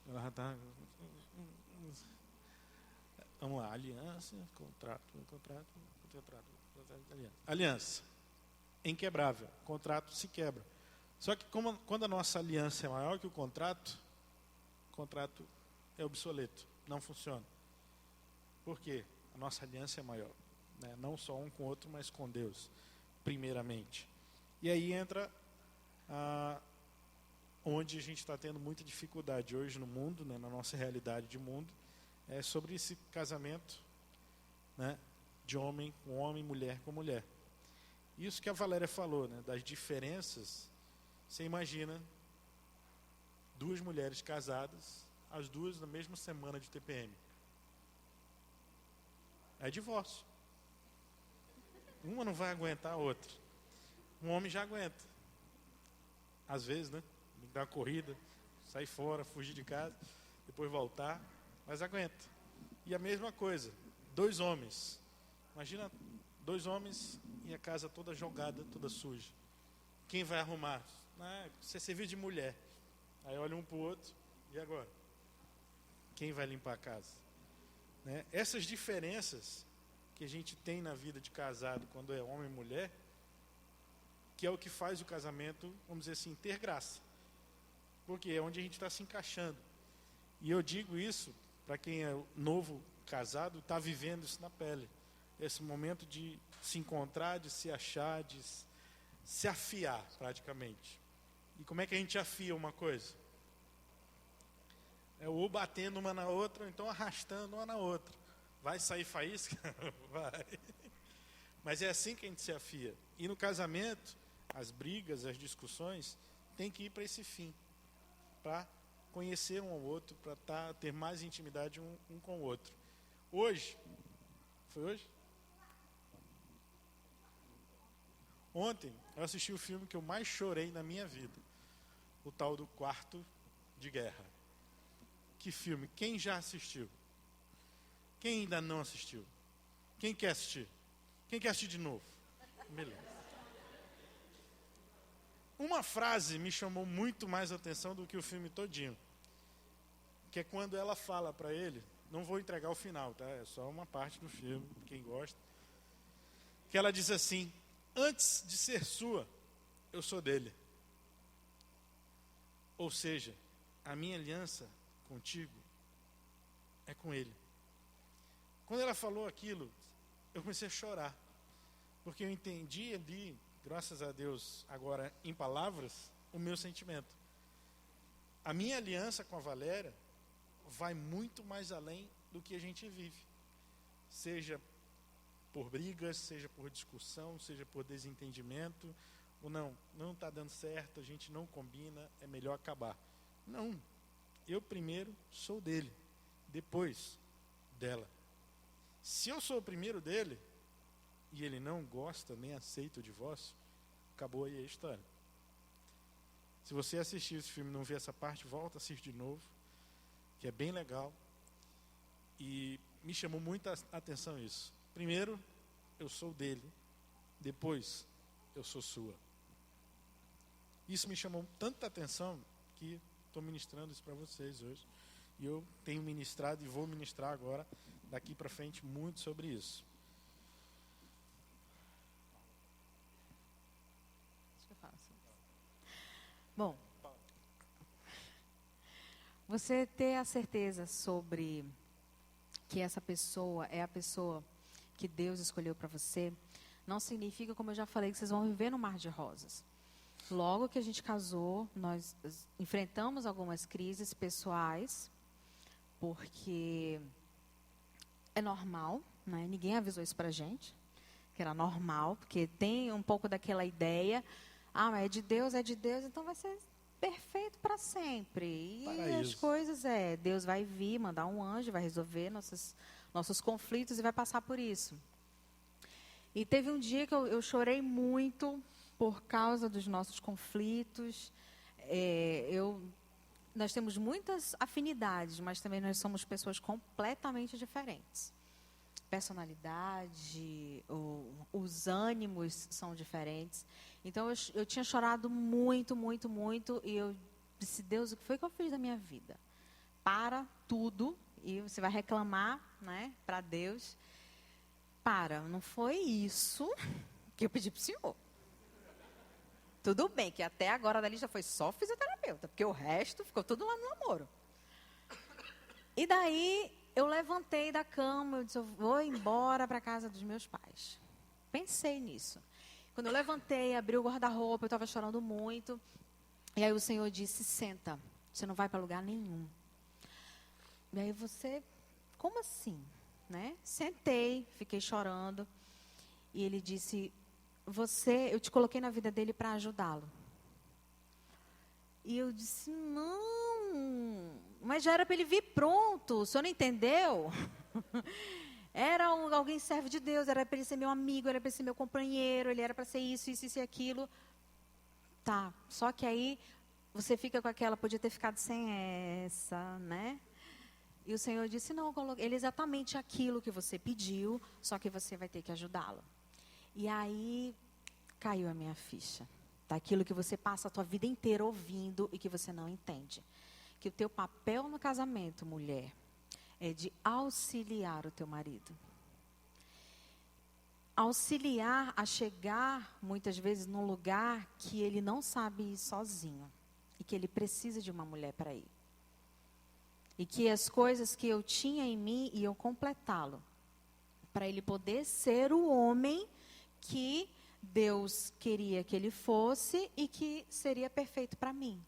Ela tá... Vamos lá, aliança, contrato, aliança. Aliança, inquebrável, contrato se quebra. Só que quando a nossa aliança é maior que o contrato é obsoleto, não funciona. Por quê? A nossa aliança é maior, né? Não só um com o outro, mas com Deus, primeiramente. E aí entra onde a gente está tendo muita dificuldade hoje no mundo, né, na nossa realidade de mundo, é sobre esse casamento, né, de homem com homem, mulher com mulher. Isso que a Valéria falou, né, das diferenças. Você imagina 2 mulheres casadas, as 2 na mesma semana de TPM. É divórcio. Uma não vai aguentar a outra. Um homem já aguenta. Às vezes, né? Tem que dar uma corrida, sair fora, fugir de casa, depois voltar, mas aguenta. E a mesma coisa, 2 homens. Imagina 2 homens e a casa toda jogada, toda suja. Quem vai arrumar? Você serviu de mulher. Aí olha um para o outro, e agora? Quem vai limpar a casa? Né? Essas diferenças que a gente tem na vida de casado, quando é homem e mulher, que é o que faz o casamento, vamos dizer assim, ter graça. Porque é onde a gente está se encaixando. E eu digo isso para quem é novo casado, está vivendo isso na pele. Esse momento de se encontrar, de se achar, de se afiar praticamente. E como é que a gente afia uma coisa? É ou batendo uma na outra, ou então arrastando uma na outra. Vai sair faísca? Vai. Mas é assim que a gente se afia. E no casamento, as brigas, as discussões, tem que ir para esse fim. Para conhecer um ao outro, para ter mais intimidade um com o outro. Hoje, foi hoje? Ontem, eu assisti o filme que eu mais chorei na minha vida. O tal do Quarto de Guerra. Que filme? Quem já assistiu? Quem ainda não assistiu? Quem quer assistir? Quem quer assistir de novo? Beleza. Uma frase me chamou muito mais atenção do que o filme todinho. Que é quando ela fala para ele, não vou entregar o final, tá? É só uma parte do filme, quem gosta. Que ela diz assim: antes de ser sua, eu sou dele. Ou seja, a minha aliança contigo é com ele. Quando ela falou aquilo, eu comecei a chorar. Porque eu entendi ali, graças a Deus, agora em palavras, o meu sentimento. A minha aliança com a Valéria vai muito mais além do que a gente vive. Seja por brigas, seja por discussão, seja por desentendimento, ou não está dando certo, a gente não combina, é melhor acabar. Não, eu primeiro sou dele, depois dela. Se eu sou o primeiro dele, e ele não gosta nem aceita o divórcio, acabou aí a história. Se você assistir esse filme e não ver essa parte, volta, assiste de novo, que é bem legal. E me chamou muita atenção isso. Primeiro, eu sou dele. Depois, eu sou sua. Isso me chamou tanta atenção que estou ministrando isso para vocês hoje. E eu tenho ministrado e vou ministrar agora, daqui para frente, muito sobre isso. Bom, você ter a certeza sobre que essa pessoa é a pessoa que Deus escolheu para você, não significa, como eu já falei, que vocês vão viver no mar de rosas. Logo que a gente casou, nós enfrentamos algumas crises pessoais, porque é normal, né? Ninguém avisou isso pra gente, que era normal, porque tem um pouco daquela ideia, mas é de Deus, então vai ser perfeito para sempre. E Paraíso. as coisas Deus vai vir, mandar um anjo, vai resolver nossos conflitos e vai passar por isso. E teve um dia que eu chorei muito por causa dos nossos conflitos. Nós temos muitas afinidades, mas também nós somos pessoas completamente diferentes. Personalidade, os ânimos são diferentes. Então, eu tinha chorado muito, muito, muito. E eu disse, Deus, o que foi que eu fiz da minha vida? Para tudo. E você vai reclamar, né, para Deus. Não foi isso que eu pedi para o Senhor. Tudo bem, que até agora a lista foi só fisioterapeuta, porque o resto ficou tudo lá no namoro. E daí, eu levantei da cama, eu disse, eu vou embora para a casa dos meus pais. Pensei nisso. Quando eu levantei, abri o guarda-roupa, eu estava chorando muito. E aí o Senhor disse, senta, você não vai para lugar nenhum. E aí como assim? Né? Sentei, fiquei chorando. E ele disse, eu te coloquei na vida dele para ajudá-lo. E eu disse, não, mas já era para ele vir pronto, o senhor não entendeu? Era alguém servo de Deus, era para ele ser meu amigo, era para ele ser meu companheiro, ele era para ser isso, isso, isso e aquilo. Tá, só que aí você fica com aquela, podia ter ficado sem essa, né? E o Senhor disse, não, ele é exatamente aquilo que você pediu, só que você vai ter que ajudá-lo. E aí, caiu a minha ficha. Daquilo que você passa a tua vida inteira ouvindo e que você não entende. Que o teu papel no casamento, mulher, é de auxiliar o teu marido. Auxiliar a chegar, muitas vezes, num lugar que ele não sabe ir sozinho. E que ele precisa de uma mulher para ir. E que as coisas que eu tinha em mim iam completá-lo. Para ele poder ser o homem que Deus queria que ele fosse e que seria perfeito para mim.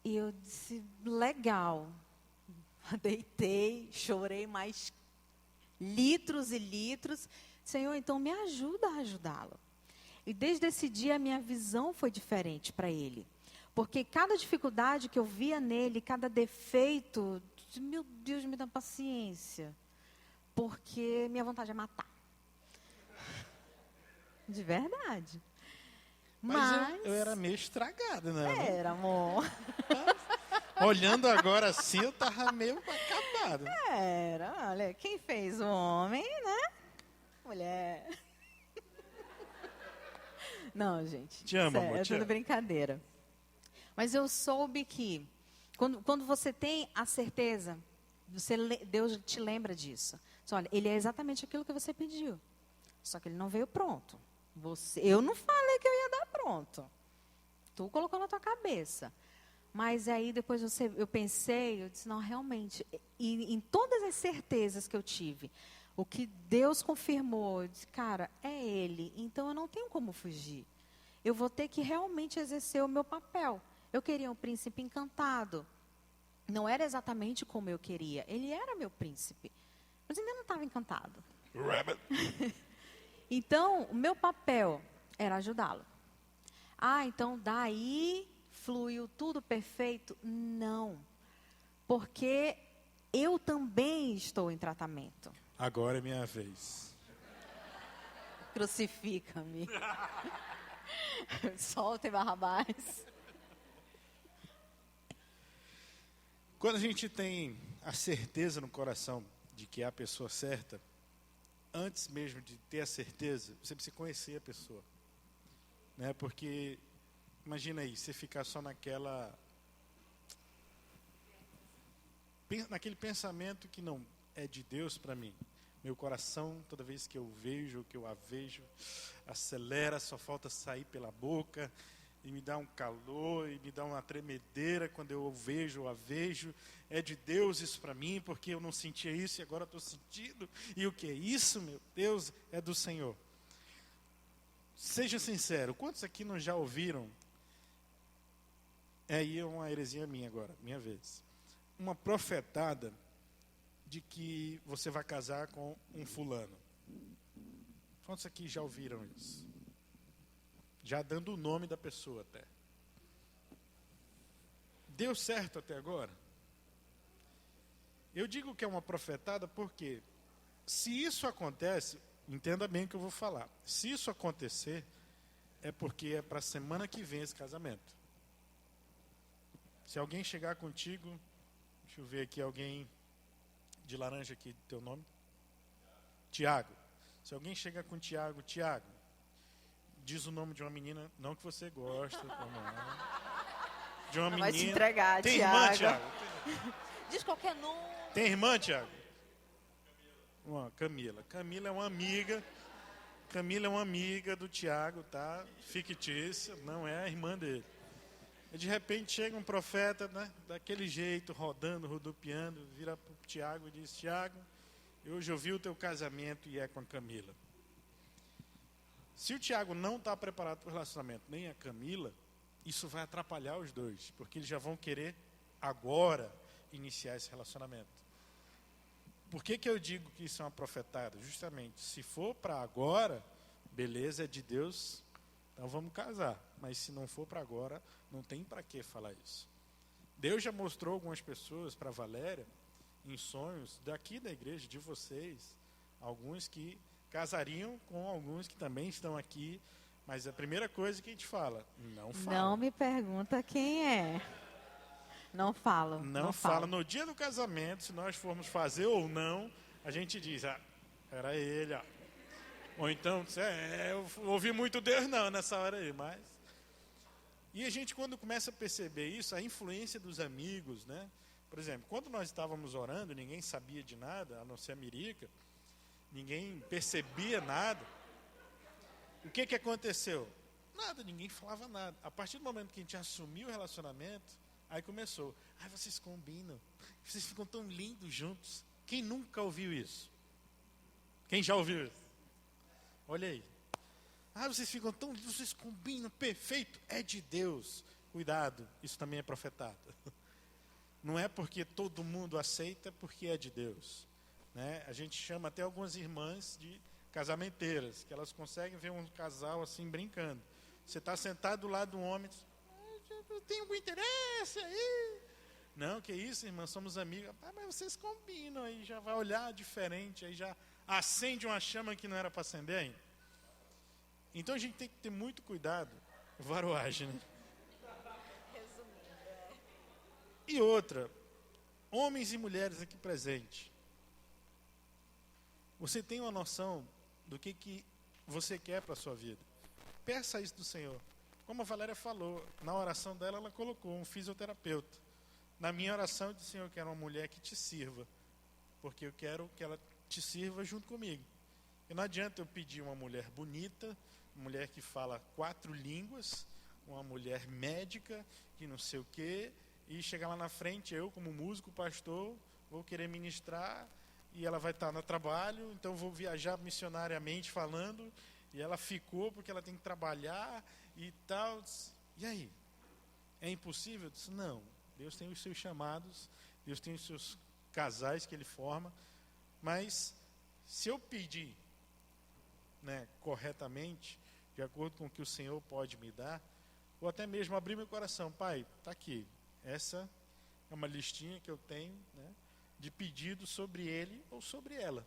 E eu disse, legal. Deitei, chorei mais litros e litros. Senhor, então me ajuda a ajudá-lo. E desde esse dia a minha visão foi diferente para ele. Porque cada dificuldade que eu via nele, cada defeito, meu Deus, me dá paciência. Porque minha vontade é matar. De verdade. Mas eu era meio estragado, né? Era, amor. Olhando agora assim, eu tava meio acabado. Era, olha, quem fez o homem, né? Mulher. Não, gente. Te amo, sério, amor, é te tudo amo. brincadeira. Mas eu soube que, quando você tem a certeza, Deus te lembra disso. Diz, olha, ele é exatamente aquilo que você pediu. Só que ele não veio pronto. Eu não falei que eu ia dar pronto. Tu colocou na tua cabeça. Mas aí depois eu pensei, eu disse, não, realmente, e em todas as certezas que eu tive, o que Deus confirmou, eu disse, cara, é Ele, então eu não tenho como fugir. Eu vou ter que realmente exercer o meu papel. Eu queria um príncipe encantado. Não era exatamente como eu queria. Ele era meu príncipe. Mas ainda não estava encantado. Então, o meu papel era ajudá-lo. Ah, então daí fluiu tudo perfeito? Não. Porque eu também estou em tratamento. Agora é minha vez. Crucifica-me. Solta Barrabás. Quando a gente tem a certeza no coração de que é a pessoa certa, antes mesmo de ter a certeza, você precisa conhecer a pessoa. Né? Porque, imagina aí, você ficar só naquele pensamento que não é de Deus para mim. Meu coração, toda vez que eu vejo, que eu a vejo, acelera, só falta sair pela boca, e me dá um calor, e me dá uma tremedeira quando eu a vejo. É de Deus isso para mim, porque eu não sentia isso e agora estou sentindo. E o que é isso, meu Deus? É do Senhor. Seja sincero, quantos aqui não já ouviram? Aí é uma heresia minha agora, minha vez. Uma profetada de que você vai casar com um fulano. Quantos aqui já ouviram isso? Já dando o nome da pessoa até. Deu certo até agora? Eu digo que é uma profetada porque, se isso acontece, entenda bem o que eu vou falar. Se isso acontecer, é porque é para a semana que vem esse casamento. Se alguém chegar contigo, deixa eu ver aqui alguém de laranja aqui, teu nome? Tiago. Se alguém chegar com Tiago, diz o nome de uma menina, não que você gosta, de uma menina. Vai te entregar, tem Tiago. Irmã, Tiago? Diz qualquer nome. Tem irmã, Tiago? Camila. Camila é uma amiga. Camila é uma amiga do Tiago, tá? Fictícia, não é a irmã dele. E de repente chega um profeta, né? Daquele jeito, rodando, rodopiando, vira para o Tiago e diz, Tiago, hoje eu vi o teu casamento e é com a Camila. Se o Tiago não está preparado para o relacionamento, nem a Camila, isso vai atrapalhar os dois, porque eles já vão querer agora iniciar esse relacionamento. Por que eu digo que isso é uma profetada? Justamente, se for para agora, beleza, é de Deus, então vamos casar. Mas se não for para agora, não tem para que falar isso. Deus já mostrou algumas pessoas para Valéria, em sonhos, daqui da igreja, de vocês, alguns que casariam com alguns que também estão aqui Mas a primeira coisa que a gente fala, não fala. Não me pergunta quem é. Não falo. Não fala. No dia do casamento, se nós formos fazer ou não, a gente diz, era ele, ó. Ou então, eu ouvi muito Deus não nessa hora aí, mas... E a gente, quando começa a perceber isso, a influência dos amigos, né? Por exemplo, quando nós estávamos orando, ninguém sabia de nada, a não ser a Mirica, ninguém percebia nada. O que aconteceu? Nada, ninguém falava nada. A partir do momento que a gente assumiu o relacionamento, aí começou. Vocês combinam, vocês ficam tão lindos juntos. Quem nunca ouviu isso? Quem já ouviu isso? Olha aí. Vocês ficam tão lindos, vocês combinam, perfeito, é de Deus. Cuidado, isso também é profetado. Não é porque todo mundo aceita, porque é de Deus. Né? A gente chama até algumas irmãs de casamenteiras, que elas conseguem ver um casal assim brincando. Você está sentado do lado do homem, eu tenho algum interesse aí. Não, que isso, irmã, somos amigos. Mas vocês combinam, aí já vai olhar diferente, aí já acende uma chama que não era para acender ainda. Então a gente tem que ter muito cuidado, varoagem, né? E outra, homens e mulheres aqui presentes, você tem uma noção do que você quer para a sua vida? Peça isso do Senhor. Como a Valéria falou, na oração dela ela colocou um fisioterapeuta. Na minha oração eu disse, Senhor, eu quero uma mulher que te sirva, porque eu quero que ela te sirva junto comigo. E não adianta eu pedir uma mulher bonita, uma mulher que fala 4 línguas, uma mulher médica, que não sei o quê, e chegar lá na frente, eu como músico, pastor, vou querer ministrar, e ela vai estar no trabalho, então vou viajar missionariamente falando, e ela ficou porque ela tem que trabalhar e tal. E aí? É impossível? Eu disse, não. Deus tem os seus chamados, Deus tem os seus casais que Ele forma, mas se eu pedir, né, corretamente, de acordo com o que o Senhor pode me dar, ou até mesmo abrir meu coração, Pai, está aqui, essa é uma listinha que eu tenho, né, de pedidos sobre ele ou sobre ela.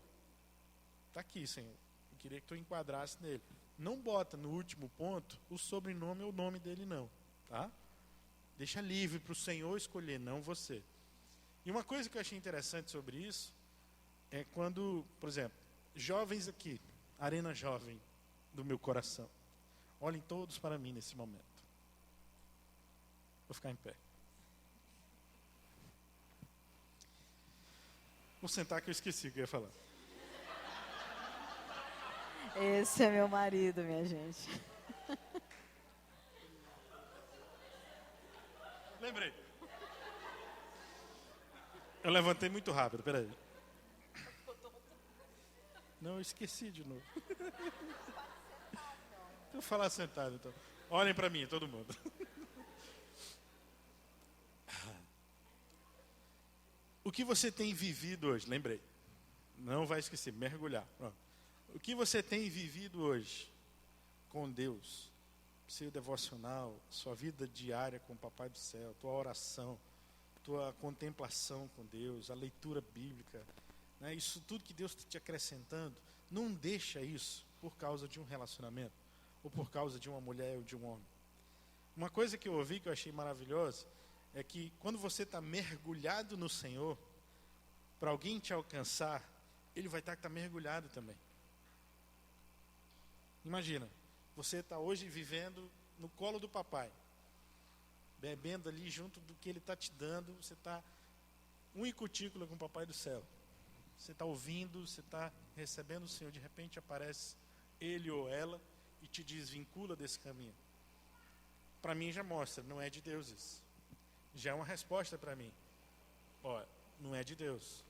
Está aqui, Senhor. Eu queria que tu enquadrasse nele. Não bota no último ponto o sobrenome ou o nome dele, não. Tá? Deixa livre para o Senhor escolher, não você. E uma coisa que eu achei interessante sobre isso é quando, por exemplo, jovens aqui, arena jovem do meu coração, olhem todos para mim nesse momento. Vou ficar em pé. Vou sentar que eu esqueci o que eu ia falar. Esse é meu marido, minha gente. Lembrei. Eu levantei muito rápido, peraí. Não, eu esqueci de novo. Vou falar sentado, então. Olhem para mim, todo mundo. O que você tem vivido hoje? Lembrei. Não vai esquecer, mergulhar. Pronto. O que você tem vivido hoje com Deus? Seu devocional, sua vida diária com o Papai do Céu, tua oração, tua contemplação com Deus, a leitura bíblica, né? Isso tudo que Deus está te acrescentando, não deixa isso por causa de um relacionamento, ou por causa de uma mulher ou de um homem. Uma coisa que eu ouvi que eu achei maravilhosa, é que quando você está mergulhado no Senhor, para alguém te alcançar, ele vai estar mergulhado também. Imagina, você está hoje vivendo no colo do papai, bebendo ali junto do que ele está te dando, você está em cutícula com o Papai do Céu. Você está ouvindo, você está recebendo o Senhor, de repente aparece ele ou ela e te desvincula desse caminho. Para mim já mostra, não é de Deus isso. Já é uma resposta para mim. Ó, não é de Deus.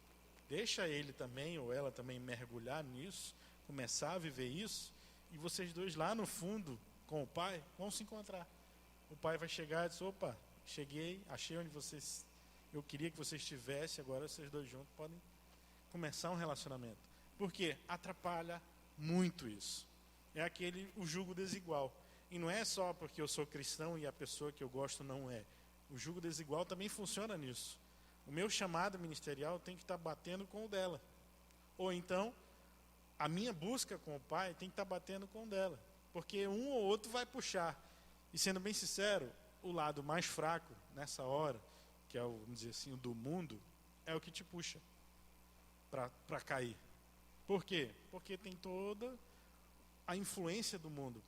Deixa ele também ou ela também mergulhar nisso, começar a viver isso, e vocês dois lá no fundo, com o pai, vão se encontrar. O pai vai chegar e diz, opa, cheguei, achei onde vocês, eu queria que vocês estivessem, agora vocês dois juntos podem começar um relacionamento. Porque atrapalha muito isso. É o jugo desigual. E não é só porque eu sou cristão e a pessoa que eu gosto não é. O jugo desigual também funciona nisso. O meu chamado ministerial tem que estar batendo com o dela. Ou então, a minha busca com o pai tem que estar batendo com o dela. porque um ou outro vai puxar. E sendo bem sincero, o lado mais fraco nessa hora, que é o, vamos dizer assim, o do mundo, é o que te puxa para cair. Por quê? Porque tem toda a influência do mundo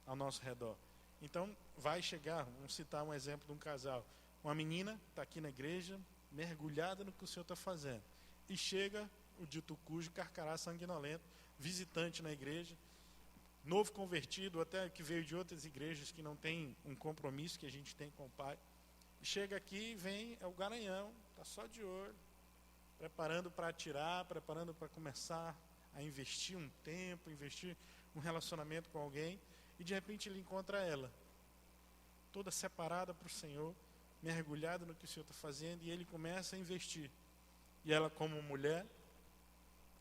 ao nosso redor. Então, vai chegar, vamos citar um exemplo de um casal. Uma menina está aqui na igreja, mergulhada no que o Senhor está fazendo. E chega o dito cujo carcará sanguinolento, visitante na igreja, novo convertido, até que veio de outras igrejas que não tem um compromisso que a gente tem com o Pai. E chega aqui e vem, é o garanhão, está só de olho, preparando para atirar, preparando para começar a investir um tempo, investir um relacionamento com alguém, e de repente ele encontra ela, toda separada para o Senhor, mergulhada no que o Senhor está fazendo, e ele começa a investir. E ela, como mulher,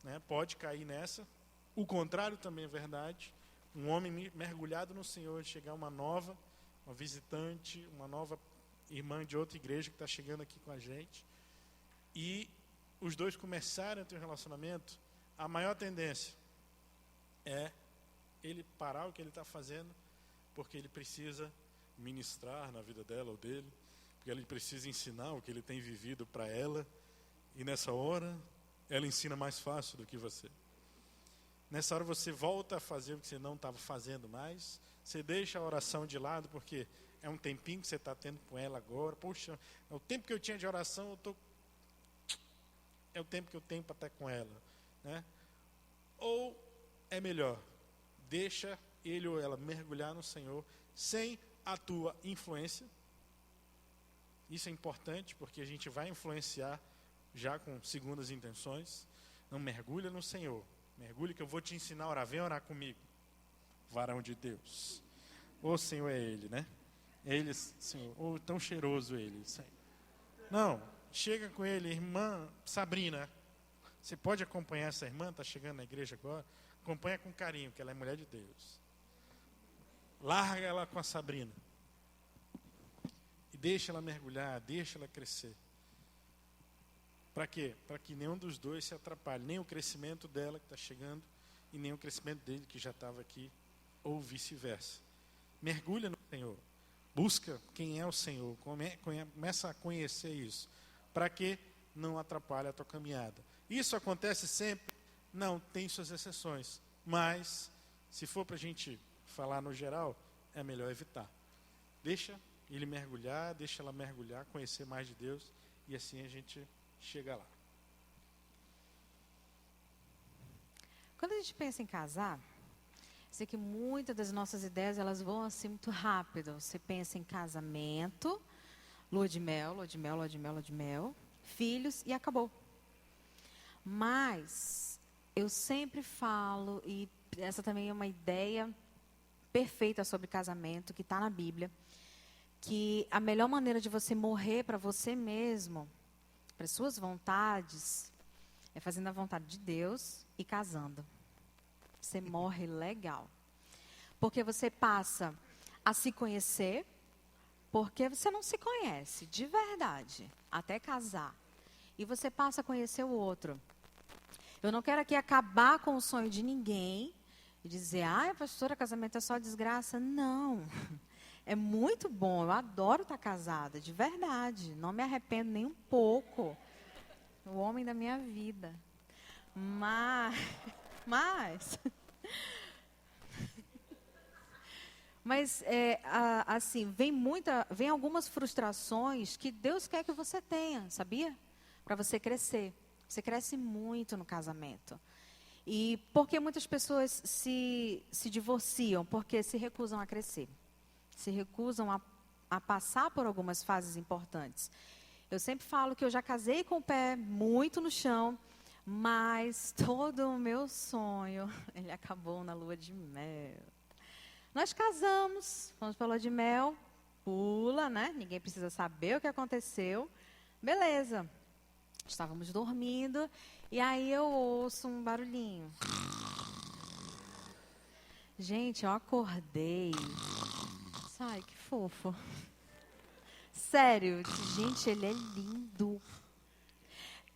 né, pode cair nessa. O contrário também é verdade. Um homem mergulhado no Senhor, chegar uma visitante, uma nova irmã de outra igreja que está chegando aqui com a gente, e os dois começarem a ter um relacionamento, a maior tendência é ele parar o que ele está fazendo, porque ele precisa ministrar na vida dela ou dele, porque ele precisa ensinar o que ele tem vivido para ela, e nessa hora ela ensina mais fácil do que você. Nessa hora você volta a fazer o que você não estava fazendo mais, você deixa a oração de lado, porque é um tempinho que você está tendo com ela agora. Poxa, é o tempo que eu tinha de oração, é o tempo que eu tenho para estar com ela, né? Ou é melhor, deixa ele ou ela mergulhar no Senhor sem a tua influência. Isso é importante, porque a gente vai influenciar já com segundas intenções. Não, mergulha no Senhor, mergulha que eu vou te ensinar a orar, vem orar comigo, varão de Deus. O Senhor é Ele, né? É Ele, Senhor, tão cheiroso Ele. Senhor. Não, chega com Ele, irmã Sabrina, você pode acompanhar essa irmã, está chegando na igreja agora, acompanha com carinho, que ela é mulher de Deus. Larga ela com a Sabrina. E deixa ela mergulhar, deixa ela crescer. Para quê? Para que nenhum dos dois se atrapalhe. Nem o crescimento dela que está chegando, e nem o crescimento dele que já estava aqui, ou vice-versa. Mergulha no Senhor. Busca quem é o Senhor. Começa a conhecer isso. Para que não atrapalhe a tua caminhada. Isso acontece sempre? Não, tem suas exceções. Mas, se for para a gente falar no geral, é melhor evitar. Deixa ele mergulhar, deixa ela mergulhar, conhecer mais de Deus, e assim a gente chega lá. Quando a gente pensa em casar, sei que muitas das nossas ideias, elas vão assim muito rápido. Você pensa em casamento, lua de mel, lua de mel, lua de mel, lua de mel, filhos e acabou. Mas eu sempre falo, e essa também é uma ideia perfeita sobre casamento, que está na Bíblia, que a melhor maneira de você morrer para você mesmo, para as suas vontades, é fazendo a vontade de Deus e casando. Você morre legal. Porque você passa a se conhecer, porque você não se conhece de verdade, até casar. E você passa a conhecer o outro. Eu não quero aqui acabar com o sonho de ninguém e dizer, pastora, casamento é só desgraça. Não. É muito bom, eu adoro estar casada, de verdade. Não me arrependo nem um pouco. O homem da minha vida. Mas assim, vem algumas frustrações que Deus quer que você tenha, sabia? Para você crescer. Você cresce muito no casamento. E por que muitas pessoas se divorciam? Porque se recusam a crescer. Se recusam a passar por algumas fases importantes. Eu sempre falo que eu já casei com o pé muito no chão, mas todo o meu sonho, ele acabou na lua de mel. Nós casamos, fomos para a lua de mel, pula, né? Ninguém precisa saber o que aconteceu. Beleza. Estávamos dormindo e aí eu ouço um barulhinho. Gente, eu acordei. Ai, que fofo. Sério, gente, ele é lindo.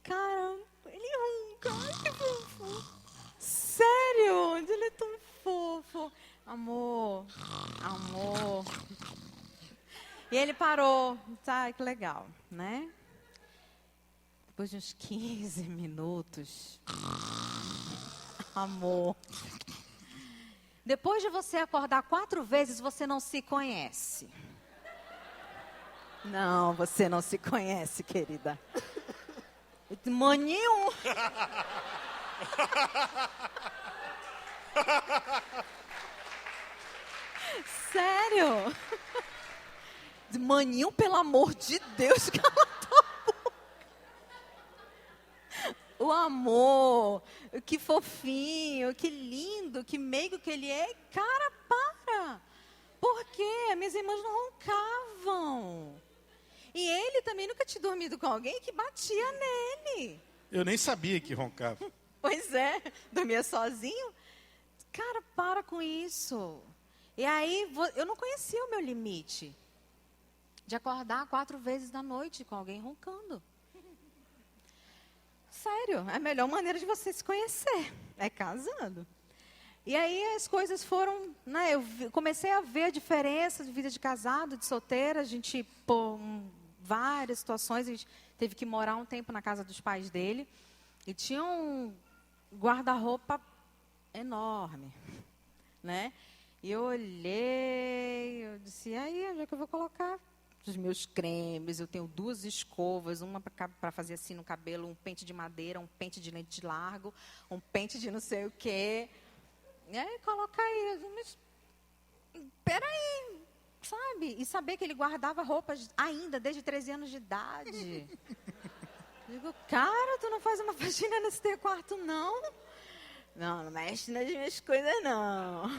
Caramba, ele ronca. Ai, que fofo. Sério, ele é tão fofo. Amor, E ele parou. Tá, que legal, né? Depois de uns 15 minutos. Amor. Depois de você acordar 4 vezes, você não se conhece. Não, você não se conhece, querida. Maninho. Sério? Maninho, pelo amor de Deus, cala tua boca. O amor, que fofinho, que lindo, que meigo que ele é. Cara, para. Por quê? Minhas irmãs não roncavam. E ele também nunca tinha dormido com alguém que batia nele. Eu nem sabia que roncava. Pois é, dormia sozinho. Cara, para com isso. E aí, eu não conhecia o meu limite de acordar 4 vezes da noite com alguém roncando. Sério, é a melhor maneira de você se conhecer, é casando. E aí as coisas foram, né, eu comecei a ver a diferença de vida de casado, de solteira. A gente, por várias situações, a gente teve que morar um tempo na casa dos pais dele. E tinha um guarda-roupa enorme, né? E eu olhei, eu disse, aí, onde é que eu vou colocar os meus cremes? Eu tenho 2 escovas, uma para fazer assim no cabelo, um pente de madeira, um pente de lente largo, um pente de não sei o quê. E aí, coloca aí. Mas, peraí, sabe? E saber que ele guardava roupas ainda, desde 13 anos de idade. Digo, cara, tu não faz uma faxina nesse teu quarto, não? Não, não mexe nas minhas coisas, não.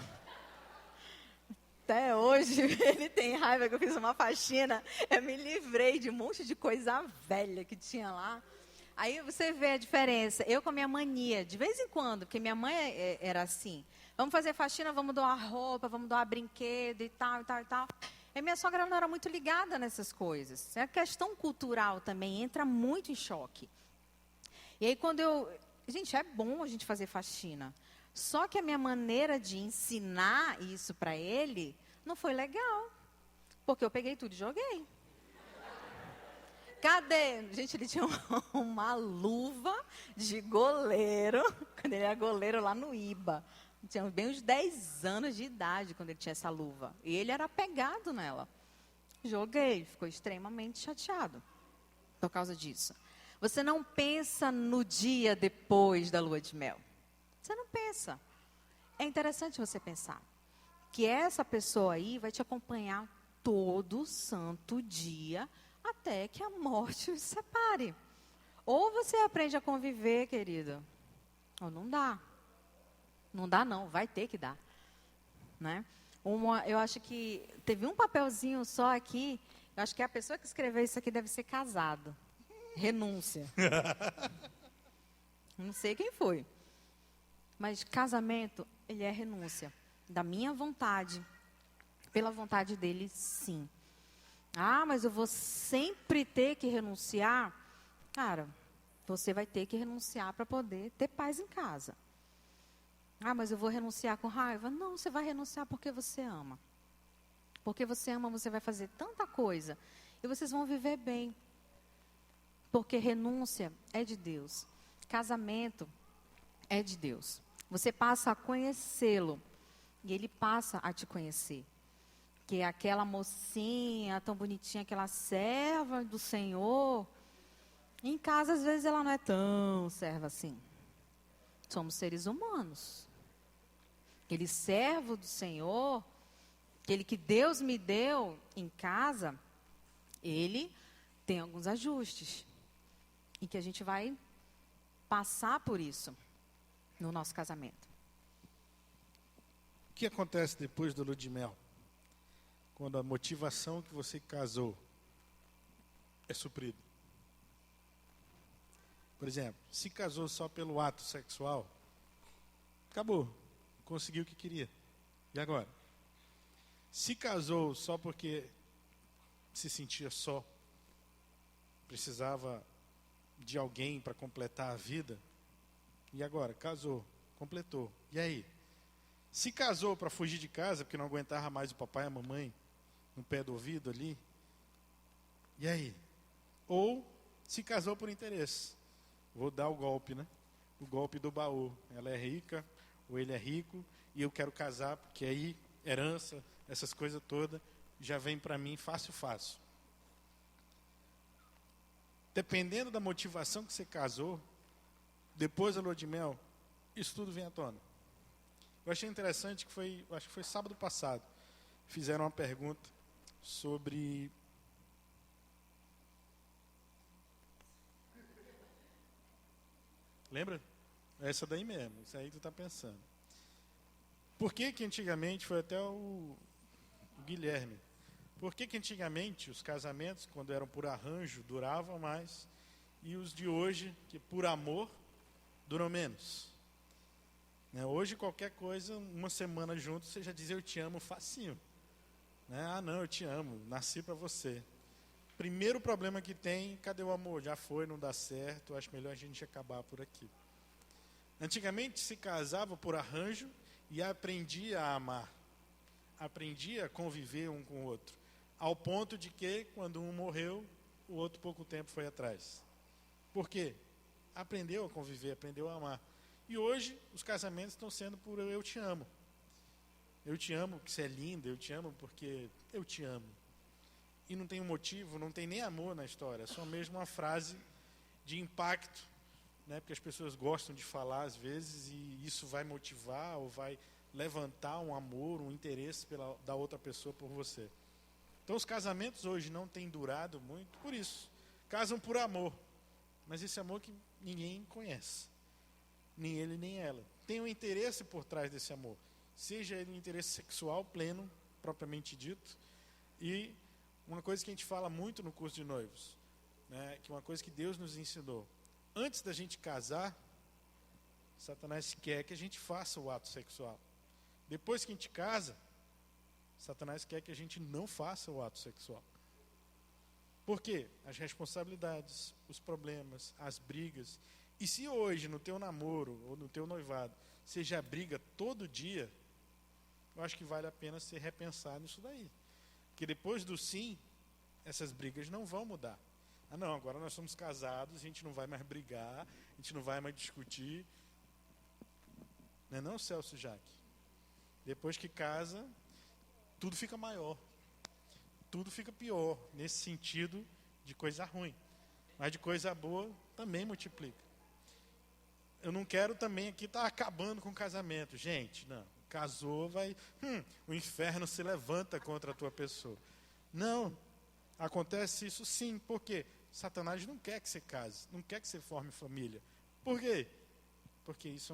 Até hoje, ele tem raiva que eu fiz uma faxina. Eu me livrei de um monte de coisa velha que tinha lá. Aí você vê a diferença. Eu com a minha mania, de vez em quando, porque minha mãe era assim. Vamos fazer faxina, vamos doar roupa, vamos doar brinquedo e tal, e tal, e tal. E minha sogra não era muito ligada nessas coisas. A questão cultural também entra muito em choque. E aí quando eu... Gente, é bom a gente fazer faxina. Só que a minha maneira de ensinar isso para ele não foi legal. Porque eu peguei tudo e joguei. Cadê? Gente, ele tinha uma luva de goleiro, quando ele era goleiro lá no IBA. Tinha bem uns 10 anos de idade quando ele tinha essa luva. E ele era apegado nela. Joguei, ficou extremamente chateado por causa disso. Você não pensa no dia depois da lua de mel. Você não pensa. É interessante você pensar que essa pessoa aí vai te acompanhar todo santo dia até que a morte os separe. Ou você aprende a conviver, querida, ou não dá. Não dá não, vai ter que dar. Né? Eu acho que teve um papelzinho só aqui, eu acho que a pessoa que escreveu isso aqui deve ser casado. Renúncia. Não sei quem foi. Mas casamento, ele é renúncia. Da minha vontade, pela vontade dele, sim. Ah, mas eu vou sempre ter que renunciar. Cara, você vai ter que renunciar para poder ter paz em casa. Ah, mas eu vou renunciar com raiva? Não, você vai renunciar porque você ama. Porque você ama, você vai fazer tanta coisa. E vocês vão viver bem. Porque renúncia é de Deus. Casamento é de Deus. Você passa a conhecê-lo. E ele passa a te conhecer. Que é aquela mocinha tão bonitinha, aquela serva do Senhor. Em casa, às vezes, ela não é tão serva assim. Somos seres humanos. Aquele servo do Senhor, aquele que Deus me deu em casa, ele tem alguns ajustes. E que a gente vai passar por isso no nosso casamento. O que acontece depois do lua de mel? Quando a motivação que você casou é suprida. Por exemplo, se casou só pelo ato sexual, acabou, conseguiu o que queria. E agora? Se casou só porque se sentia só, precisava de alguém para completar a vida, e agora? Casou, completou. E aí? Se casou para fugir de casa, porque não aguentava mais o papai e a mamãe no pé do ouvido ali, E aí? Ou se casou por interesse. Vou dar o golpe, né? O golpe do baú. Ela é rica, ou ele é rico, e eu quero casar, porque aí, herança, essas coisas todas, já vem para mim fácil. Dependendo da motivação que você casou, depois da lua de mel, isso tudo vem à tona. Eu achei interessante que acho que foi sábado passado, fizeram uma pergunta sobre lembra? Essa daí mesmo, isso aí tu está pensando. Por que antigamente, foi até o Guilherme, por que antigamente os casamentos, quando eram por arranjo, duravam mais, e os de hoje, que por amor, duram menos? Né? Hoje, qualquer coisa, uma semana junto, você já diz eu te amo facinho. Né? Ah, não, eu te amo, nasci para você. Primeiro problema que tem, cadê o amor? Já foi, não dá certo, acho melhor a gente acabar por aqui. Antigamente se casava por arranjo e aprendia a amar. Aprendia a conviver um com o outro. Ao ponto de que, quando um morreu, o outro pouco tempo foi atrás. Por quê? Aprendeu a conviver, aprendeu a amar. E hoje, os casamentos estão sendo por eu te amo. Eu te amo porque você é linda, eu te amo porque eu te amo. E não tem um motivo, não tem nem amor na história, é só mesmo uma frase de impacto, né? Porque as pessoas gostam de falar às vezes e isso vai motivar ou vai levantar um amor, um interesse da outra pessoa por você. Então os casamentos hoje não têm durado muito por isso. Casam por amor, mas esse amor que ninguém conhece, nem ele nem ela. Tem um interesse por trás desse amor, seja ele um interesse sexual pleno, propriamente dito, e uma coisa que a gente fala muito no curso de noivos, né, que é uma coisa que Deus nos ensinou. Antes da gente casar, Satanás quer que a gente faça o ato sexual. Depois que a gente casa, Satanás quer que a gente não faça o ato sexual. Por quê? As responsabilidades, os problemas, as brigas. E se hoje, no teu namoro ou no teu noivado, você já briga todo dia, eu acho que vale a pena você repensar nisso daí. Porque depois do sim, essas brigas não vão mudar. Ah não, agora nós somos casados, a gente não vai mais brigar, a gente não vai mais discutir. Não é não, Celso Jaque? Depois que casa, tudo fica maior. Tudo fica pior, nesse sentido de coisa ruim. Mas de coisa boa, também multiplica. Eu não quero também aqui estar acabando com o casamento. Gente, não. Casou, o inferno se levanta contra a tua pessoa. Não. Acontece isso sim. Por quê? Satanás não quer que você case, não quer que você forme família. Por quê? Porque isso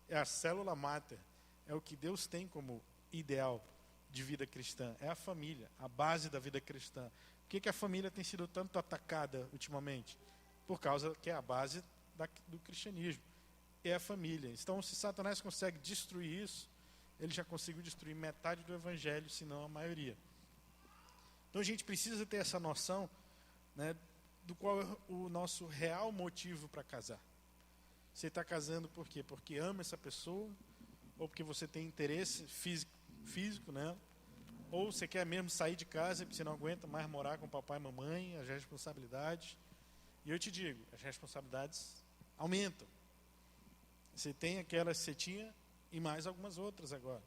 é a célula máter, é o que Deus tem como ideal de vida cristã, é a família, a base da vida cristã. Por que a família tem sido tanto atacada ultimamente? Por causa que é a base do cristianismo, é a família. Então, se Satanás consegue destruir isso, ele já conseguiu destruir metade do evangelho, se não a maioria. Então a gente precisa ter essa noção, né, do qual é o nosso real motivo para casar. Você está casando por quê? Porque ama essa pessoa, ou porque você tem interesse físico nela, ou você quer mesmo sair de casa porque você não aguenta mais morar com papai e mamãe, as responsabilidades. E eu te digo, as responsabilidades aumentam. Você tem aquelas que você tinha e mais algumas outras agora.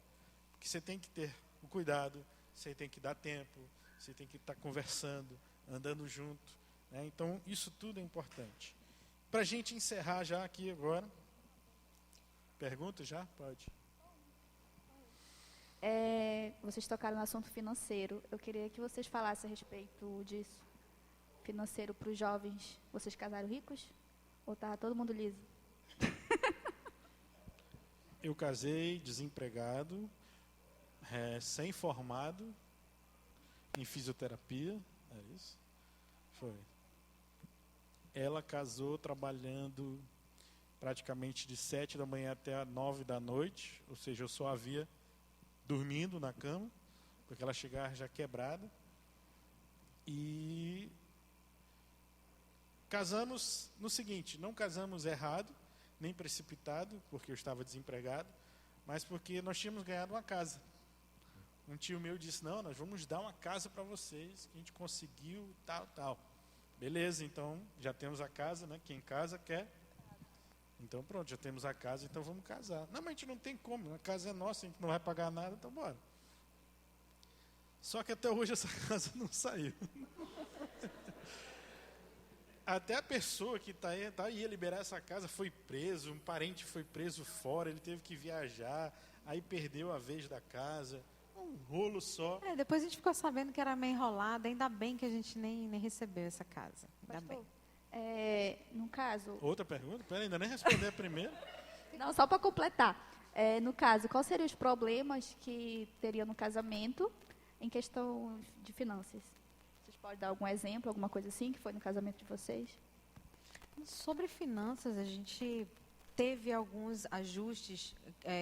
Porque você tem que ter o cuidado, você tem que dar tempo, você tem que estar conversando, andando junto. Né? Então, isso tudo é importante. Para a gente encerrar já aqui agora. Pergunta já? Pode. Vocês tocaram no assunto financeiro. Eu queria que vocês falassem a respeito disso. Financeiro para os jovens. Vocês casaram ricos? Ou estava todo mundo liso? Eu casei desempregado, recém-formado em fisioterapia. É isso? Foi. Ela casou trabalhando praticamente de 7 da manhã até 9 da noite. Ou seja, eu só a via dormindo na cama, porque ela chegava já quebrada. E casamos no seguinte, não casamos errado, nem precipitado, porque eu estava desempregado, mas porque nós tínhamos ganhado uma casa. Um tio meu disse, não, nós vamos dar uma casa para vocês, que a gente conseguiu, tal. Beleza, então já temos a casa, né? Quem casa quer. Então pronto, já temos a casa, então vamos casar. Não, mas a gente não tem como, a casa é nossa, a gente não vai pagar nada, então bora. Só que até hoje essa casa não saiu. Até a pessoa que ia liberar essa casa foi preso, um parente foi preso fora, ele teve que viajar, aí perdeu a vez da casa. Um rolo só. Depois a gente ficou sabendo que era meio enrolada, ainda bem que a gente nem recebeu essa casa. Ainda Pastor, bem. no caso... Outra pergunta? Pera, ainda nem responder a primeira. Não, só para completar. No caso, quais seriam os problemas que teria no casamento em questão de finanças? Vocês podem dar algum exemplo, alguma coisa assim que foi no casamento de vocês? Sobre finanças, a gente teve alguns ajustes,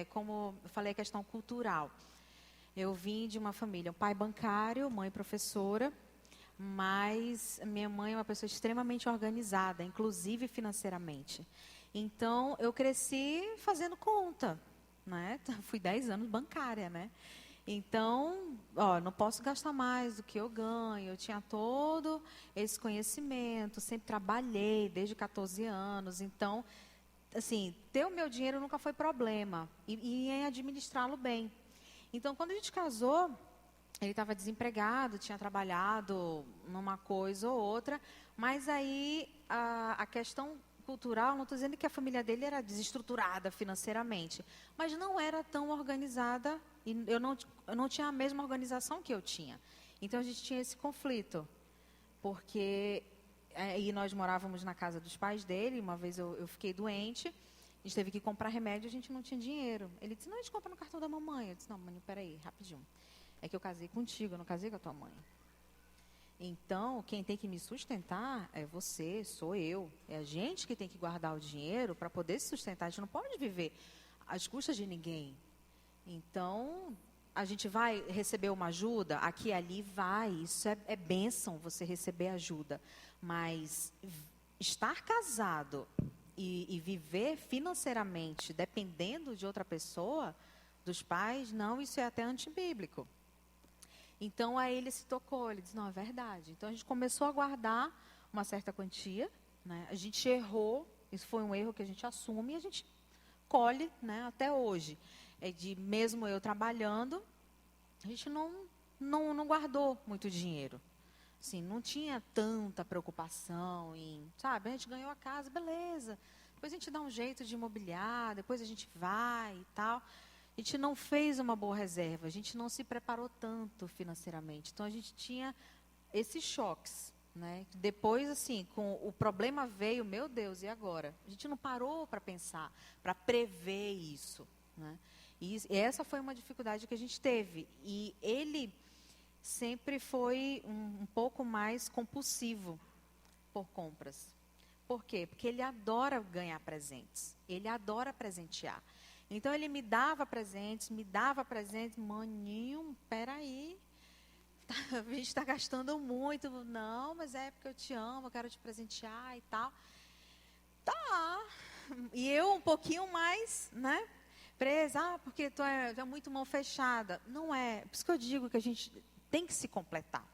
como eu falei, a questão cultural. Eu vim de uma família, um pai bancário, mãe professora, mas minha mãe é uma pessoa extremamente organizada, inclusive financeiramente. Então, eu cresci fazendo conta, né? Fui 10 anos bancária, né? Então, não posso gastar mais do que eu ganho. Eu tinha todo esse conhecimento, sempre trabalhei desde 14 anos. Então, assim, ter o meu dinheiro nunca foi problema e em administrá-lo bem. Então, quando a gente casou, ele estava desempregado, tinha trabalhado numa coisa ou outra, mas aí a questão cultural, não estou dizendo que a família dele era desestruturada financeiramente, mas não era tão organizada, e eu não tinha a mesma organização que eu tinha. Então, a gente tinha esse conflito, porque aí nós morávamos na casa dos pais dele, uma vez eu fiquei doente, a gente teve que comprar remédio, a gente não tinha dinheiro. Ele disse, não, a gente compra no cartão da mamãe. Eu disse, não, mãe, peraí, rapidinho. É que eu casei contigo, eu não casei com a tua mãe. Então, quem tem que me sustentar é você, sou eu. É a gente que tem que guardar o dinheiro para poder se sustentar. A gente não pode viver às custas de ninguém. Então, a gente vai receber uma ajuda? Aqui e ali vai. Isso é bênção, você receber ajuda. Mas estar casado e viver financeiramente dependendo de outra pessoa, dos pais, não, isso é até antibíblico. Então, aí ele se tocou, ele disse, não, é verdade. Então, a gente começou a guardar uma certa quantia, né? A gente errou, isso foi um erro que a gente assume e a gente colhe, né, até hoje. Mesmo eu trabalhando, a gente não guardou muito dinheiro. Assim, não tinha tanta preocupação em, sabe, a gente ganhou a casa, beleza. Depois a gente dá um jeito de imobiliar, depois a gente vai e tal. A gente não fez uma boa reserva, a gente não se preparou tanto financeiramente. Então, a gente tinha esses choques, né? Depois, assim, com o problema veio, meu Deus, e agora? A gente não parou para pensar, para prever isso, né? E essa foi uma dificuldade que a gente teve. E ele sempre foi um pouco mais compulsivo por compras. Por quê? Porque ele adora ganhar presentes. Ele adora presentear. Então, ele me dava presentes, maninho, peraí, a gente está gastando muito. Não, mas é porque eu te amo, eu quero te presentear e tal. Tá. E eu um pouquinho mais, né, presa, porque tu é muito mão fechada. Não é. Por isso que eu digo que a gente tem que se completar.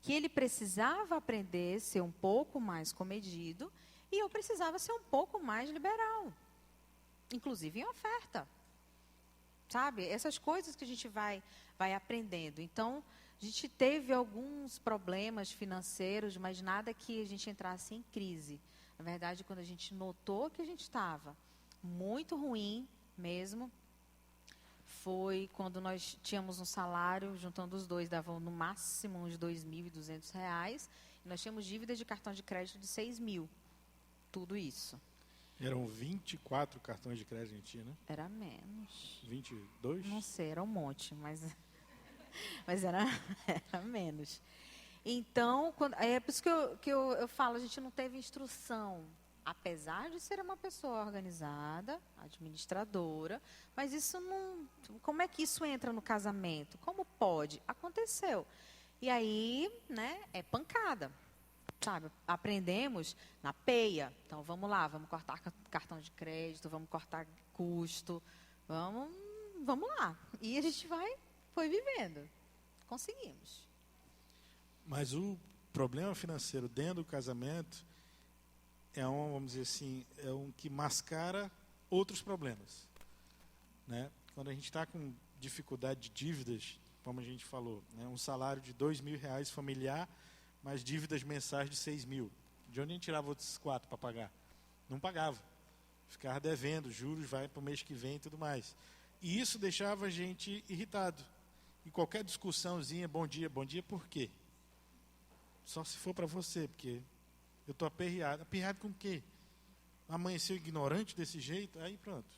Que ele precisava aprender a ser um pouco mais comedido e eu precisava ser um pouco mais liberal. Inclusive em oferta. Sabe? Essas coisas que a gente vai aprendendo. Então, a gente teve alguns problemas financeiros, mas nada que a gente entrasse em crise. Na verdade, quando a gente notou que a gente estava muito ruim mesmo, foi quando nós tínhamos um salário, juntando os dois, davam no máximo uns R$2.200. E nós tínhamos dívidas de cartão de crédito de 6 mil. Tudo isso. Eram 24 cartões de crédito, a gente tinha, né? Era menos. 22? Não sei, era um monte, mas era menos. Então, é por isso que eu falo, a gente não teve instrução. Apesar de ser uma pessoa organizada, administradora, mas isso não... Como é que isso entra no casamento? Como pode? Aconteceu. E aí, né, é pancada. Sabe, aprendemos na peia. Então, vamos lá, vamos cortar cartão de crédito, vamos cortar custo, vamos lá. E a gente vai foi vivendo. Conseguimos. Mas o problema financeiro dentro do casamento é vamos dizer assim, é um que mascara outros problemas, né? Quando a gente está com dificuldade de dívidas, como a gente falou, né? Um salário de R$2.000 familiar, mais dívidas mensais de 6.000. De onde a gente tirava outros 4 para pagar? Não pagava. Ficava devendo, juros vai para o mês que vem e tudo mais. E isso deixava a gente irritado. E qualquer discussãozinha, bom dia por quê? Só se for para você, porque eu estou aperreado. Aperreado com o quê? Amanheceu ignorante desse jeito? Aí pronto.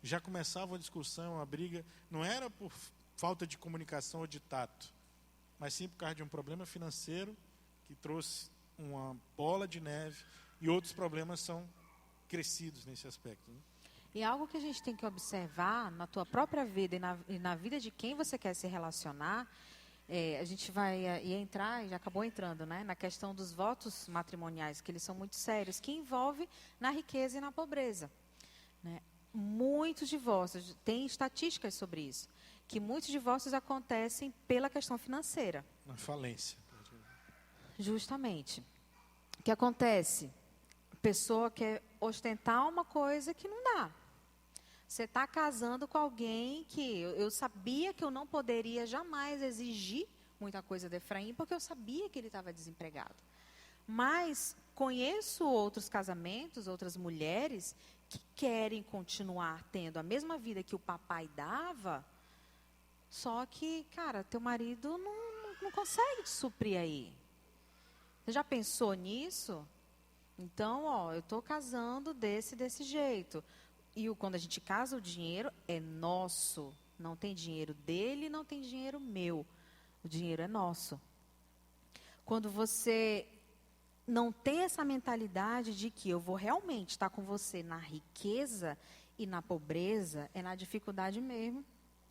Já começava a discussão, a briga. Não era por falta de comunicação ou de tato, mas sim por causa de um problema financeiro que trouxe uma bola de neve e outros problemas são crescidos nesse aspecto, né? E algo que a gente tem que observar na tua própria vida e na vida de quem você quer se relacionar, a gente vai entrar, e já acabou entrando, né, na questão dos votos matrimoniais, que eles são muito sérios, que envolve na riqueza e na pobreza, né? Muitos divórcios, tem estatísticas sobre isso, que muitos divórcios acontecem pela questão financeira. Na falência. Justamente. O que acontece? A pessoa quer ostentar uma coisa que não dá. Você está casando com alguém que eu sabia que eu não poderia jamais exigir muita coisa de Efraim, porque eu sabia que ele estava desempregado. Mas conheço outros casamentos, outras mulheres que querem continuar tendo a mesma vida que o papai dava, só que, cara, teu marido não consegue te suprir aí. Você já pensou nisso? Então, ó, eu estou casando desse jeito. E quando a gente casa, o dinheiro é nosso. Não tem dinheiro dele, não tem dinheiro meu. O dinheiro é nosso. Quando você não tem essa mentalidade de que eu vou realmente estar com você na riqueza e na pobreza, é na dificuldade mesmo.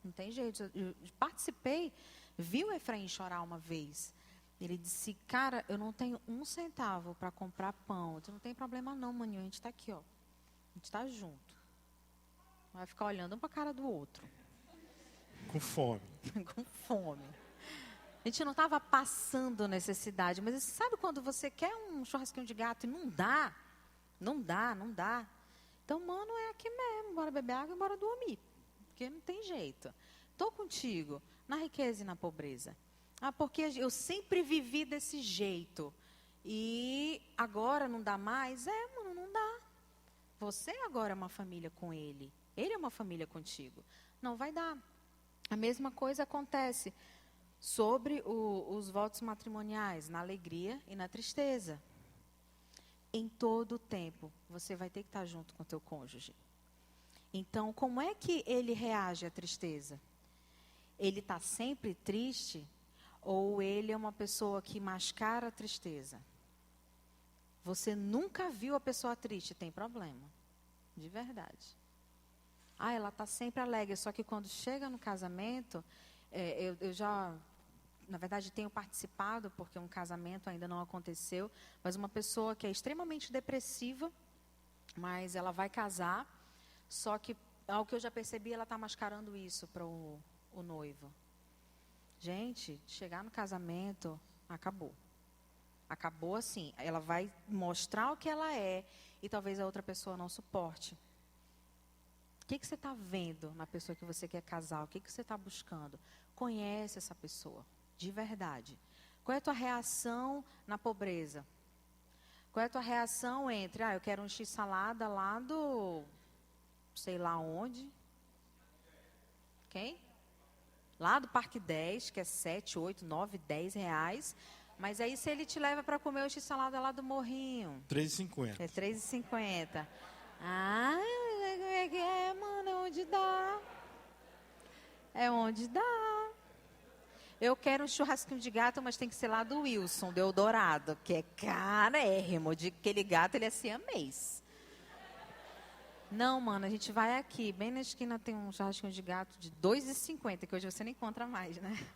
Não tem jeito. Eu participei, vi o Efraim chorar uma vez. Ele disse, cara, eu não tenho 1 centavo para comprar pão. Não tem problema não, maninho, a gente está aqui, ó. A gente está junto. Vai ficar olhando um para a cara do outro. Com fome. Com fome. A gente não estava passando necessidade, mas sabe quando você quer um churrasquinho de gato e não dá? Não dá. Então, mano, é aqui mesmo. Bora beber água e bora dormir. Porque não tem jeito. Estou contigo na riqueza e na pobreza. Porque eu sempre vivi desse jeito. E agora não dá mais? Mano, não dá. Você agora é uma família com ele. Ele é uma família contigo. Não vai dar. A mesma coisa acontece sobre os votos matrimoniais, na alegria e na tristeza. Em todo o tempo, você vai ter que estar junto com o teu cônjuge. Então, como é que ele reage à tristeza? Ele está sempre triste? Ou ele é uma pessoa que mascara a tristeza? Você nunca viu a pessoa triste, tem problema. De verdade. Ela está sempre alegre, só que quando chega no casamento, eu já, na verdade, tenho participado, porque um casamento ainda não aconteceu, mas uma pessoa que é extremamente depressiva, mas ela vai casar, só que, ao que eu já percebi, ela está mascarando isso para o noivo. Gente, chegar no casamento, acabou. Acabou assim. Ela vai mostrar o que ela é e talvez a outra pessoa não suporte. O que você está vendo na pessoa que você quer casar? O que você está buscando? Conhece essa pessoa, de verdade. Qual é a tua reação na pobreza? Qual é a tua reação entre, eu quero um x-salada lá do, sei lá onde. Quem? Lá do Parque 10, que é 7, 8, 9, 10 reais. Mas aí se ele te leva para comer o x-salada lá do Morrinho. R$3,50. É R$3,50. Como é que é, mano? É onde dá. É onde dá. Eu quero um churrasquinho de gato, mas tem que ser lá do Wilson, do Eldorado, que é carérrimo. De aquele gato, ele é siamês. Não, mano, a gente vai aqui. Bem na esquina tem um churrasquinho de gato de R$2,50, que hoje você nem encontra mais, né?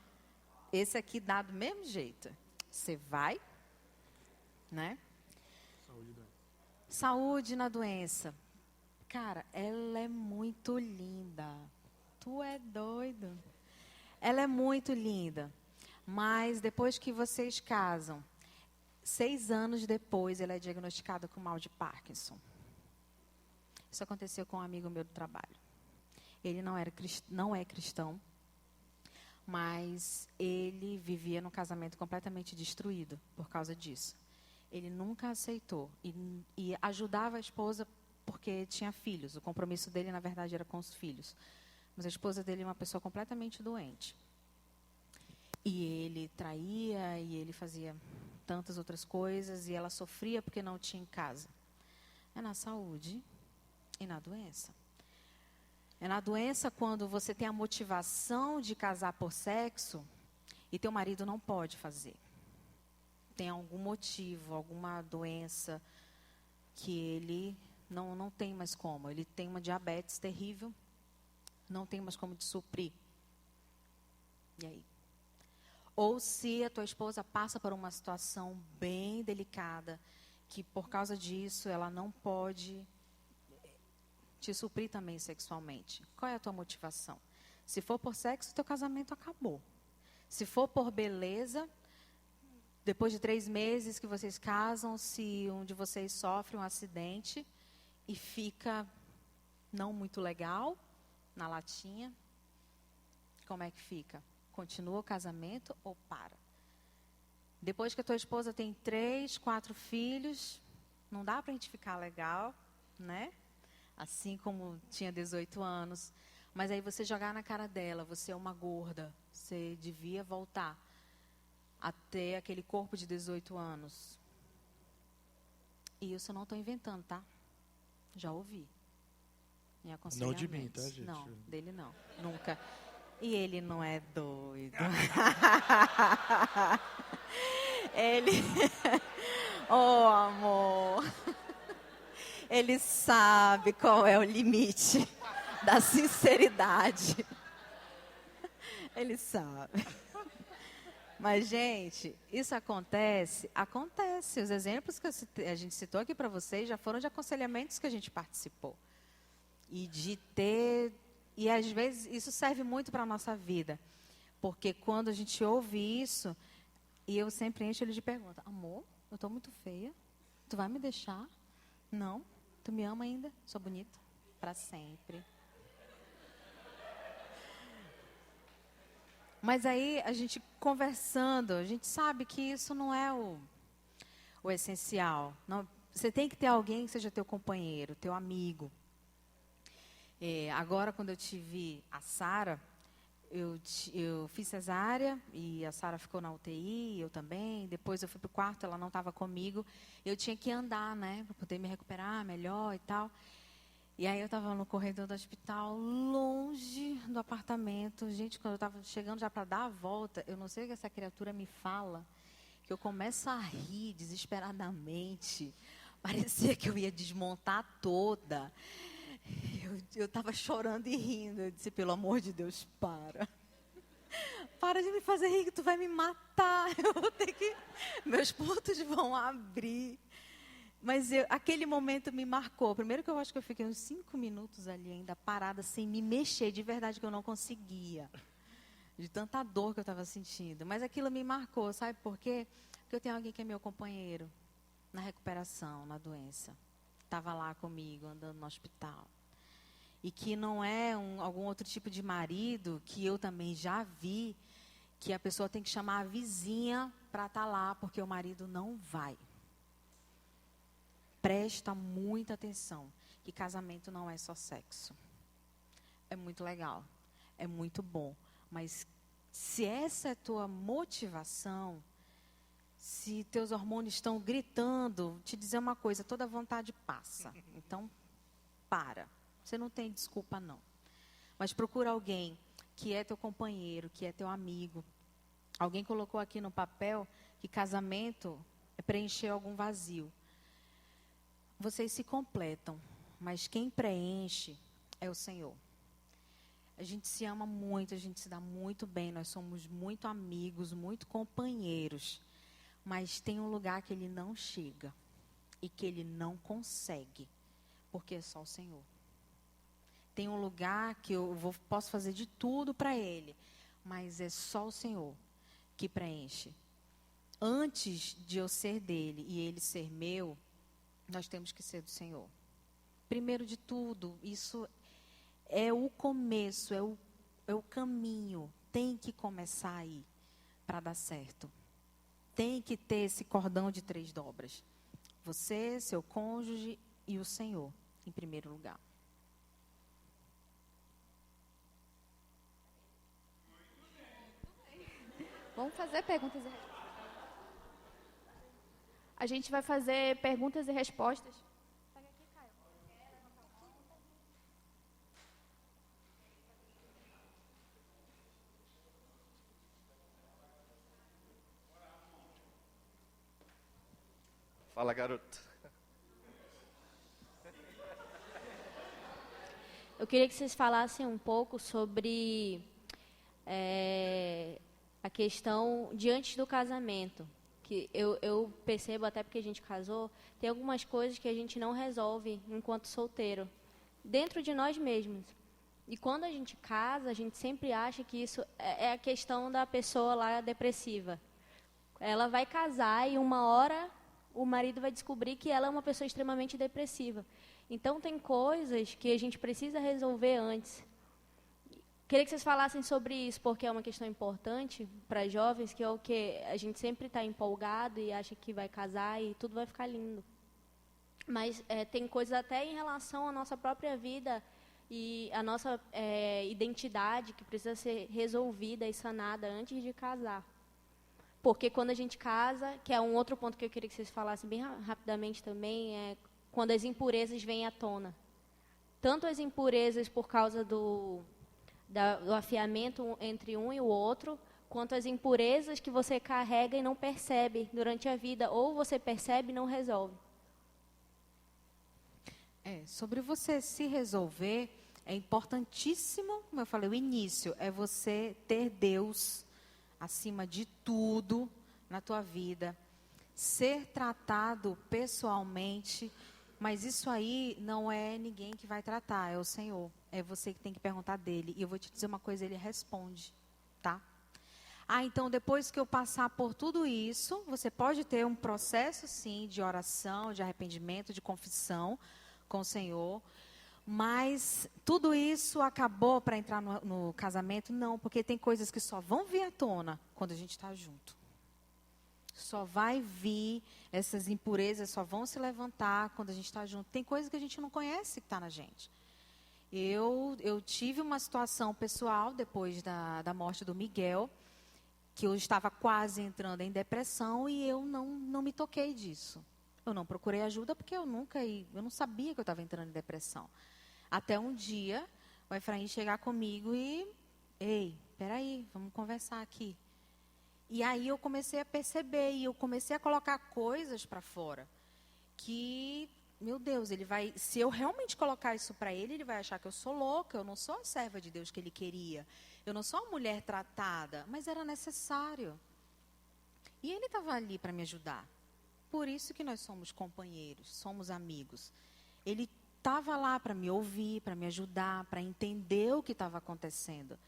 Esse aqui dá do mesmo jeito. Você vai, né? Saúde na doença. Cara, ela é muito linda. Tu é doido. Ela é muito linda. Mas depois que vocês casam, 6 anos depois, ela é diagnosticada com mal de Parkinson. Isso aconteceu com um amigo meu do trabalho. Ele não é cristão, mas ele vivia num casamento completamente destruído por causa disso. Ele nunca aceitou e ajudava a esposa porque tinha filhos. O compromisso dele, na verdade, era com os filhos. Mas a esposa dele é uma pessoa completamente doente. E ele traía, e ele fazia tantas outras coisas, e ela sofria porque não tinha em casa. É na saúde e na doença. É na doença quando você tem a motivação de casar por sexo e teu marido não pode fazer. Tem algum motivo, alguma doença que ele não tem mais como. Ele tem uma diabetes terrível, não tem mais como te suprir. E aí? Ou se a tua esposa passa por uma situação bem delicada, que por causa disso ela não pode te suprir também sexualmente. Qual é a tua motivação? Se for por sexo, teu casamento acabou. Se for por beleza, depois de 3 meses que vocês casam, se um de vocês sofre um acidente e fica não muito legal na latinha, como é que fica? Continua o casamento ou para? Depois que a tua esposa tem 3, 4 filhos, não dá pra gente ficar legal, né? Assim como tinha 18 anos. Mas aí você jogar na cara dela, você é uma gorda, você devia voltar a ter aquele corpo de 18 anos. E isso eu não estou inventando, tá? Já ouvi. Em aconselhamentos. Não de mim, tá, gente? Não, dele não. Nunca. E ele não é doido. Ele... Oh, amor. Ele sabe qual é o limite da sinceridade. Ele sabe. Mas, gente, isso acontece. Os exemplos que a gente citou aqui para vocês já foram de aconselhamentos que a gente participou. E de ter... E, às vezes, isso serve muito para a nossa vida. Porque quando a gente ouve isso, e eu sempre encho ele de pergunta. Amor, eu estou muito feia. Tu vai me deixar? Não. Tu me ama ainda? Sou bonita? Para sempre. Mas aí, a gente conversando, a gente sabe que isso não é o essencial. Não, você tem que ter alguém que seja teu companheiro, teu amigo. Agora, quando eu tive a Sara, eu fiz cesárea e a Sara ficou na UTI, eu também. Depois eu fui para o quarto, ela não estava comigo. Eu tinha que andar, né, para poder me recuperar melhor e tal. E aí eu estava no corredor do hospital, longe do apartamento. Gente, quando eu estava chegando já para dar a volta, eu não sei o que essa criatura me fala, que eu começo a rir desesperadamente. Parecia que eu ia desmontar toda. Eu estava chorando e rindo. Eu disse, pelo amor de Deus, para. Para de me fazer rir, que tu vai me matar. Eu vou ter que... Meus pontos vão abrir. Mas aquele momento me marcou. Primeiro que eu acho que eu fiquei uns 5 minutos ali ainda parada, sem me mexer. De verdade que eu não conseguia. De tanta dor que eu estava sentindo. Mas aquilo me marcou, sabe por quê? Porque eu tenho alguém que é meu companheiro. Na recuperação, na doença. Estava lá comigo, andando no hospital. E que não é algum outro tipo de marido, que eu também já vi, que a pessoa tem que chamar a vizinha para estar lá, porque o marido não vai. Presta muita atenção, que casamento não é só sexo. É muito legal, é muito bom. Mas se essa é a tua motivação, se teus hormônios estão gritando, te dizer uma coisa, toda vontade passa. Então, para. Você não tem desculpa, não. Mas procura alguém que é teu companheiro, que é teu amigo. Alguém colocou aqui no papel que casamento é preencher algum vazio. Vocês se completam, mas quem preenche é o Senhor. A gente se ama muito, a gente se dá muito bem, nós somos muito amigos, muito companheiros. Mas tem um lugar que ele não chega e que ele não consegue, porque é só o Senhor. Tem um lugar que eu posso fazer de tudo para ele, mas é só o Senhor que preenche. Antes de eu ser dele e ele ser meu, nós temos que ser do Senhor. Primeiro de tudo, isso é o começo, é o caminho. Tem que começar aí para dar certo. Tem que ter esse cordão de 3 dobras. Você, seu cônjuge e o Senhor, em primeiro lugar. Vamos fazer perguntas e respostas. A gente vai fazer perguntas e respostas. Fala, garoto. Eu queria que vocês falassem um pouco sobre a questão de antes do casamento. Que eu percebo, até porque a gente casou, tem algumas coisas que a gente não resolve enquanto solteiro, dentro de nós mesmos. E quando a gente casa, a gente sempre acha que isso é a questão da pessoa lá depressiva. Ela vai casar e uma hora o marido vai descobrir que ela é uma pessoa extremamente depressiva. Então, tem coisas que a gente precisa resolver antes. Queria que vocês falassem sobre isso, porque é uma questão importante para jovens, que é o que a gente sempre está empolgado e acha que vai casar e tudo vai ficar lindo. Mas tem coisas até em relação à nossa própria vida e à nossa identidade que precisa ser resolvida e sanada antes de casar. Porque quando a gente casa, que é um outro ponto que eu queria que vocês falassem bem rapidamente também, é quando as impurezas vêm à tona. Tanto as impurezas por causa do afiamento entre um e o outro, quanto as impurezas que você carrega e não percebe durante a vida, ou você percebe e não resolve. Sobre você se resolver, é importantíssimo, como eu falei, o início é você ter Deus acima de tudo na tua vida, ser tratado pessoalmente, mas isso aí não é ninguém que vai tratar, é o Senhor. É você que tem que perguntar dele. E eu vou te dizer uma coisa, ele responde, tá? Então, depois que eu passar por tudo isso, você pode ter um processo, sim, de oração, de arrependimento, de confissão com o Senhor. Mas tudo isso acabou para entrar no casamento? Não, porque tem coisas que só vão vir à tona quando a gente está junto. Só vai vir, essas impurezas só vão se levantar quando a gente está junto. Tem coisas que a gente não conhece que está na gente. Eu tive uma situação pessoal depois da morte do Miguel, que eu estava quase entrando em depressão e eu não me toquei disso. Eu não procurei ajuda porque eu não sabia que eu estava entrando em depressão. Até um dia, o Efraim chegar comigo e, ei, peraí, vamos conversar aqui. E aí eu comecei a perceber e eu comecei a colocar coisas para fora que, meu Deus, se eu realmente colocar isso para ele, ele vai achar que eu sou louca, eu não sou a serva de Deus que ele queria. Eu não sou uma mulher tratada, mas era necessário. E ele estava ali para me ajudar. Por isso que nós somos companheiros, somos amigos. Ele estava lá para me ouvir, para me ajudar, para entender o que estava acontecendo.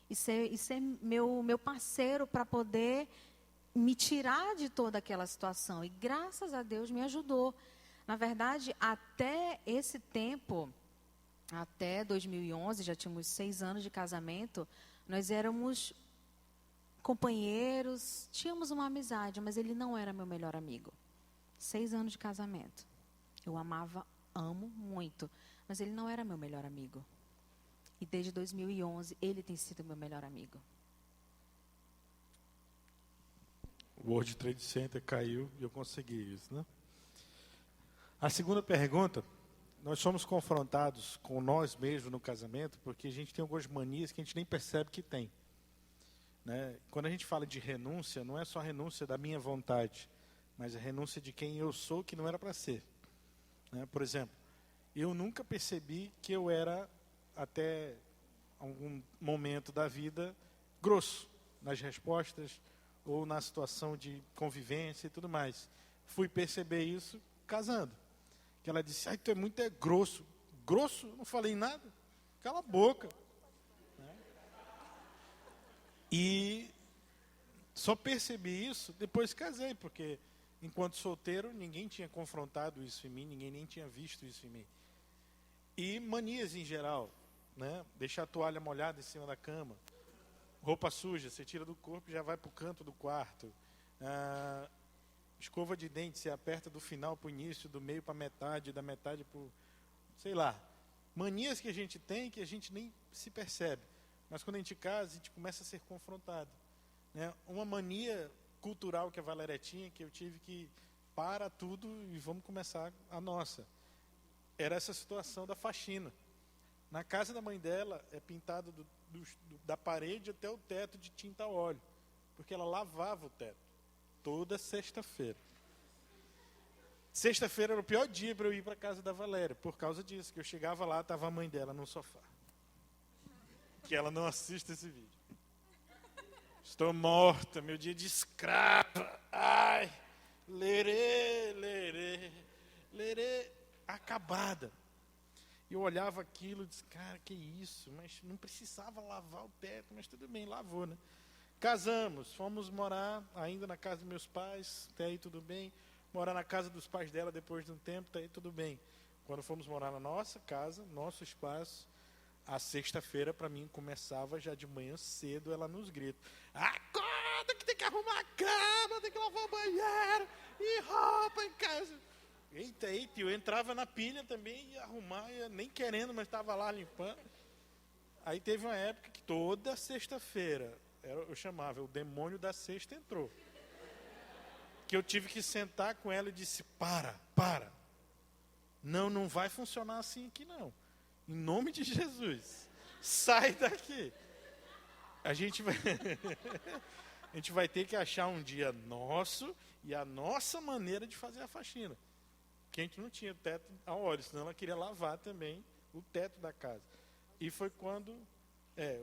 E ser meu parceiro para poder me tirar de toda aquela situação. E graças a Deus me ajudou. Na verdade, até esse tempo, até 2011, já tínhamos 6 anos de casamento, nós éramos companheiros, tínhamos uma amizade, mas ele não era meu melhor amigo. 6 anos de casamento. Eu amo muito, mas ele não era meu melhor amigo. E desde 2011, ele tem sido meu melhor amigo. O World Trade Center caiu e eu consegui isso, né? A segunda pergunta, nós somos confrontados com nós mesmos no casamento porque a gente tem algumas manias que a gente nem percebe que tem. Né? Quando a gente fala de renúncia, não é só a renúncia da minha vontade, mas a renúncia de quem eu sou que não era para ser. Né? Por exemplo, eu nunca percebi que eu era, até algum momento da vida, grosso nas respostas ou na situação de convivência e tudo mais. Fui perceber isso casando. Que ela disse, tu é muito grosso. Grosso? Não falei nada. Cala a boca. Né? E só percebi isso depois que casei, porque enquanto solteiro ninguém tinha confrontado isso em mim, ninguém nem tinha visto isso em mim. E manias em geral, né? Deixar a toalha molhada em cima da cama, roupa suja, você tira do corpo e já vai para o canto do quarto. Escova de dente, você aperta do final para o início, do meio para a metade, da metade para o... sei lá. Manias que a gente tem que a gente nem se percebe. Mas quando a gente casa, a gente começa a ser confrontado. Né? Uma mania cultural que a Valéria tinha, que eu tive que parar tudo e vamos começar a nossa. Era essa situação da faxina. Na casa da mãe dela, é pintado da parede até o teto de tinta a óleo. Porque ela lavava o teto. Toda sexta-feira. Sexta-feira era o pior dia para eu ir para a casa da Valéria. Por causa disso, que eu chegava lá, estava a mãe dela no sofá. Que ela não assista esse vídeo. Estou morta, meu dia de escrava. Ai, lerê, lerê, lerê, acabada. E eu olhava aquilo e disse, cara, que isso? Mas não precisava lavar o teto, mas tudo bem, lavou, né? Casamos, fomos morar ainda na casa dos meus pais, até aí tudo bem. Morar na casa dos pais dela depois de um tempo, até aí tudo bem. Quando fomos morar na nossa casa, nosso espaço, a sexta-feira, para mim, começava já de manhã cedo, ela nos grita. Acorda que tem que arrumar a cama, tem que lavar o banheiro, e roupa em casa. Eita, eu entrava na pilha também, ia arrumar, nem querendo, mas estava lá limpando. Aí teve uma época que toda sexta-feira, eu chamava, o demônio da sexta entrou. Que eu tive que sentar com ela e disse, para. Não vai funcionar assim aqui não. Em nome de Jesus, sai daqui. A gente vai ter que achar um dia nosso e a nossa maneira de fazer a faxina. Porque a gente não tinha teto a óleo, senão ela queria lavar também o teto da casa. E foi quando...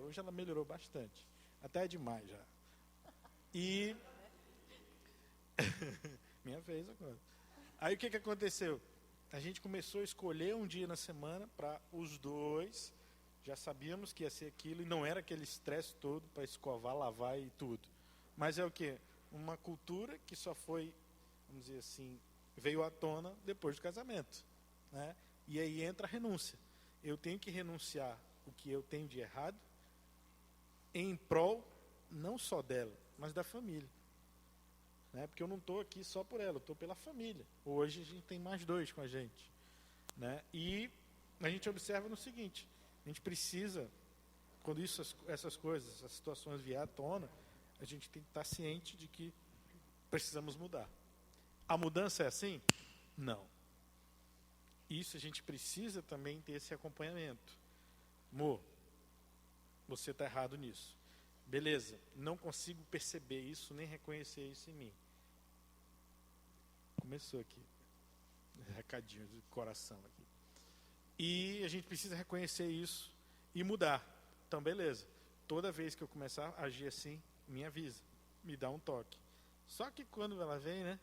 hoje ela melhorou bastante. Até é demais já. E... minha vez agora. Aí o que aconteceu? A gente começou a escolher um dia na semana para os dois. Já sabíamos que ia ser aquilo e não era aquele estresse todo para escovar, lavar e tudo. Mas é o quê? Uma cultura que só foi, vamos dizer assim, veio à tona depois do casamento. Né? E aí entra a renúncia. Eu tenho que renunciar o que eu tenho de errado em prol não só dela, mas da família. Né? Porque eu não estou aqui só por ela, eu estou pela família. Hoje a gente tem mais dois com a gente. Né? E a gente observa no seguinte, a gente precisa, quando essas coisas, essas situações vier à tona, a gente tem que estar ciente de que precisamos mudar. A mudança é assim? Não. Isso a gente precisa também ter esse acompanhamento. Amor, você está errado nisso. Beleza, não consigo perceber isso, nem reconhecer isso em mim. Começou aqui. Recadinho de coração aqui. E a gente precisa reconhecer isso e mudar. Então, beleza. Toda vez que eu começar a agir assim, me avisa. Me dá um toque. Só que quando ela vem, né?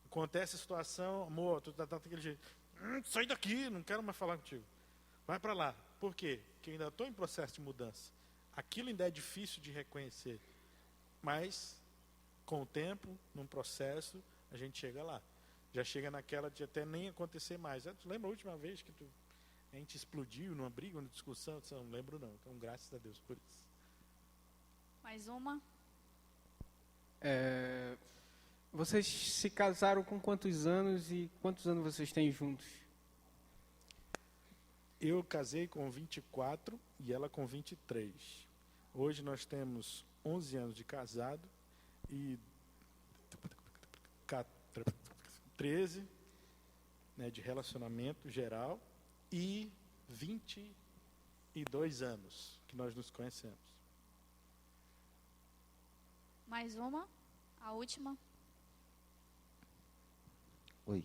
Acontece a situação, amor, tu tá daquele jeito. Sai daqui, não quero mais falar contigo. Vai para lá. Por quê? Porque eu ainda estou em processo de mudança. Aquilo ainda é difícil de reconhecer. Mas, com o tempo, num processo, a gente chega lá. Já chega naquela de até nem acontecer mais. Tu lembra a última vez que a gente explodiu numa briga, numa discussão? Eu não lembro não. Então, graças a Deus por isso. Mais uma. Vocês se casaram com quantos anos e quantos anos vocês têm juntos? Eu casei com 24 e ela com 23. Hoje nós temos 11 anos de casado e 13, né, de relacionamento geral e 22 anos que nós nos conhecemos. Mais uma. A última. Oi.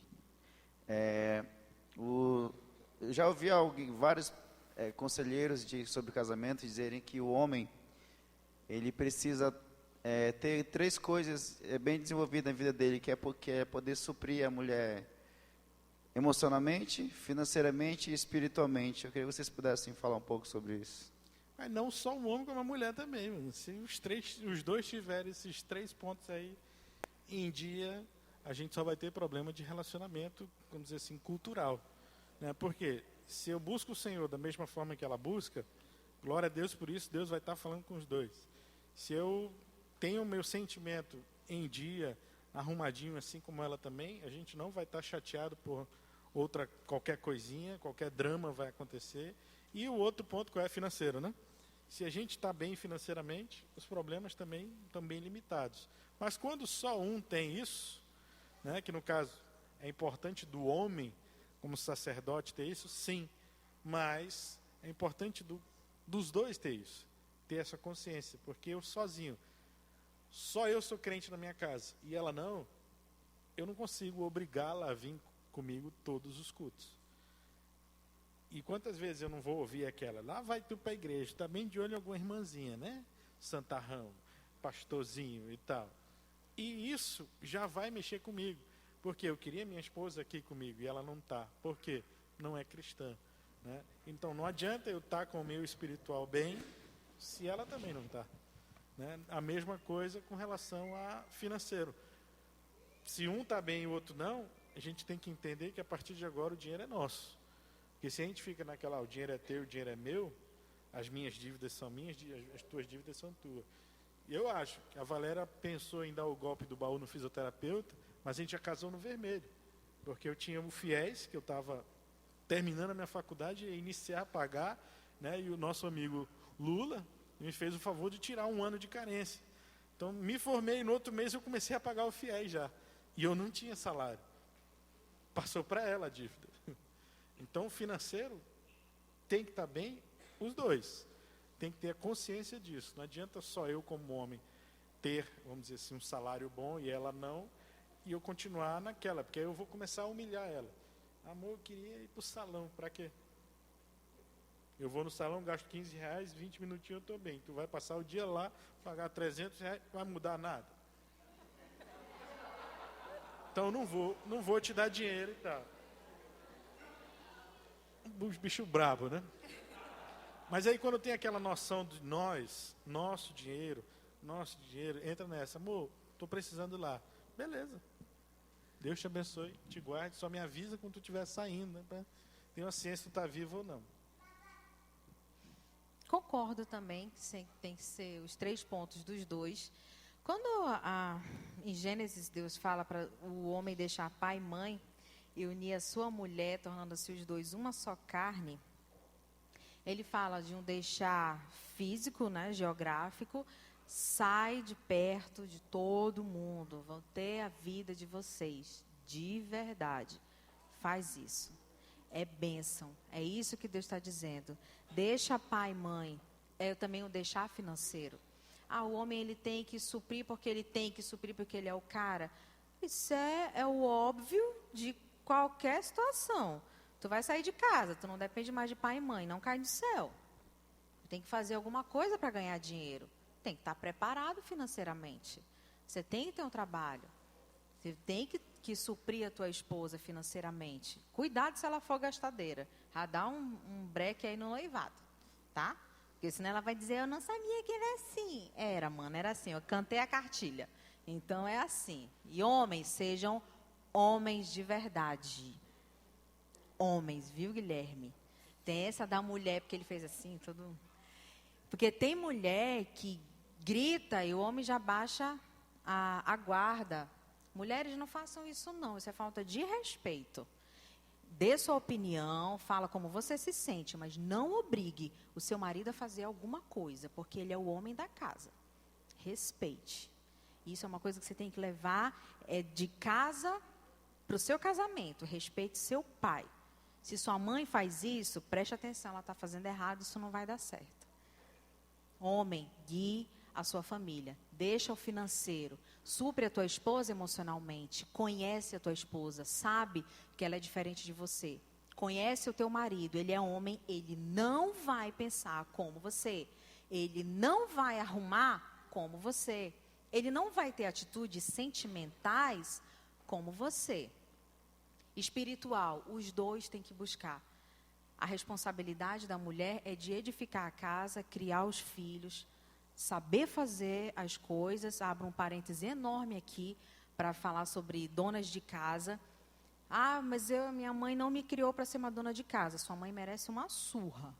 Eu já ouvi vários conselheiros sobre casamento dizerem que o homem ele precisa ter 3 coisas bem desenvolvidas na vida dele, que é poder suprir a mulher emocionalmente, financeiramente e espiritualmente. Eu queria que vocês pudessem falar um pouco sobre isso. Mas não só o homem, como a mulher também. Mano. Se os dois tiverem esses 3 pontos aí em dia, a gente só vai ter problema de relacionamento, vamos dizer assim, cultural. Né? Porque se eu busco o Senhor da mesma forma que ela busca, glória a Deus por isso, Deus vai estar falando com os dois. Se eu tenho o meu sentimento em dia, arrumadinho assim como ela também, a gente não vai estar chateado por qualquer coisinha, qualquer drama vai acontecer. E o outro ponto, qual é financeiro, né? Se a gente está bem financeiramente, os problemas também estão bem limitados. Mas quando só um tem isso, né, que no caso é importante do homem, como sacerdote, ter isso, sim. Mas é importante dos dois ter isso, ter essa consciência. Porque eu sozinho, só eu sou crente na minha casa e ela não, eu não consigo obrigá-la a vir comigo todos os cultos. E quantas vezes eu não vou ouvir aquela, lá vai tu para a igreja, está bem de olho em alguma irmãzinha, né? Santarrão, pastorzinho e tal. E isso já vai mexer comigo, porque eu queria minha esposa aqui comigo e ela não está. Por quê? Não é cristã. Né? Então não adianta eu estar com o meu espiritual bem, se ela também não está. Né? A mesma coisa com relação a financeiro. Se um está bem e o outro não, a gente tem que entender que a partir de agora o dinheiro é nosso. Porque se a gente fica naquela, o dinheiro é teu, o dinheiro é meu, as minhas dívidas são minhas, as tuas dívidas são tuas. E eu acho que a Valéria pensou em dar o golpe do baú no fisioterapeuta, mas a gente já casou no vermelho. Porque eu tinha o FIES, que eu estava terminando a minha faculdade e iniciar a pagar, né, e o nosso amigo Lula me fez o favor de tirar 1 ano de carência. Então, me formei e no outro mês eu comecei a pagar o FIES já. E eu não tinha salário. Passou para ela a dívida. Então, o financeiro tem que estar bem, os dois. Tem que ter a consciência disso. Não adianta só eu, como homem, ter, vamos dizer assim, um salário bom e ela não, e eu continuar naquela, porque aí eu vou começar a humilhar ela. Amor, eu queria ir para o salão, para quê? Eu vou no salão, gasto R$15, 20 minutinhos eu estou bem. Tu vai passar o dia lá, pagar R$300, não vai mudar nada. Então não vou te dar dinheiro e tal. Bicho brabo, né? Mas aí quando tem aquela noção de nosso dinheiro, entra nessa. Amor, estou precisando lá. Beleza. Deus te abençoe, te guarde, só me avisa quando tu estiver saindo, né, para ter uma ciência se tu está vivo ou não. Concordo também que tem que ser os 3 pontos dos dois. Quando em Gênesis Deus fala para o homem deixar pai e mãe e unir a sua mulher, tornando-se os dois uma só carne, ele fala de um deixar físico, né, geográfico, sai de perto de todo mundo, vão ter a vida de vocês, de verdade. Faz isso. É bênção. É isso que Deus está dizendo. Deixa pai e mãe. É também o deixar financeiro. O homem ele tem que suprir porque ele tem que suprir porque ele é o cara. Isso é o óbvio de qualquer situação. Tu vai sair de casa, tu não depende mais de pai e mãe, não cai do céu. Tem que fazer alguma coisa para ganhar dinheiro. Tem que estar preparado financeiramente. Você tem que ter um trabalho. Você tem que suprir a tua esposa financeiramente. Cuidado se ela for gastadeira. Já dá um breque aí no noivado, tá? Porque senão ela vai dizer, eu não sabia que era assim. Era assim, eu cantei a cartilha. Então é assim. E homens, sejam homens de verdade. Homens, viu, Guilherme? Tem essa da mulher, porque ele fez assim, todo... Porque tem mulher que grita e o homem já baixa a guarda. Mulheres, não façam isso não, isso é falta de respeito. Dê sua opinião, fala como você se sente, mas não obrigue o seu marido a fazer alguma coisa, porque ele é o homem da casa. Respeite. Isso é uma coisa que você tem que levar de casa para o seu casamento. Respeite seu pai. Se sua mãe faz isso, preste atenção, ela está fazendo errado, isso não vai dar certo. Homem, guie a sua família. Deixa o financeiro. Supre a tua esposa emocionalmente. Conhece a tua esposa. Sabe que ela é diferente de você. Conhece o teu marido. Ele é homem. Ele não vai pensar como você. Ele não vai arrumar como você. Ele não vai ter atitudes sentimentais como você. Espiritual. Os dois têm que buscar. A responsabilidade da mulher é de edificar a casa, criar os filhos, saber fazer as coisas. Abro um parêntese enorme aqui para falar sobre donas de casa. Ah, mas minha mãe não me criou para ser uma dona de casa. Sua mãe merece uma surra.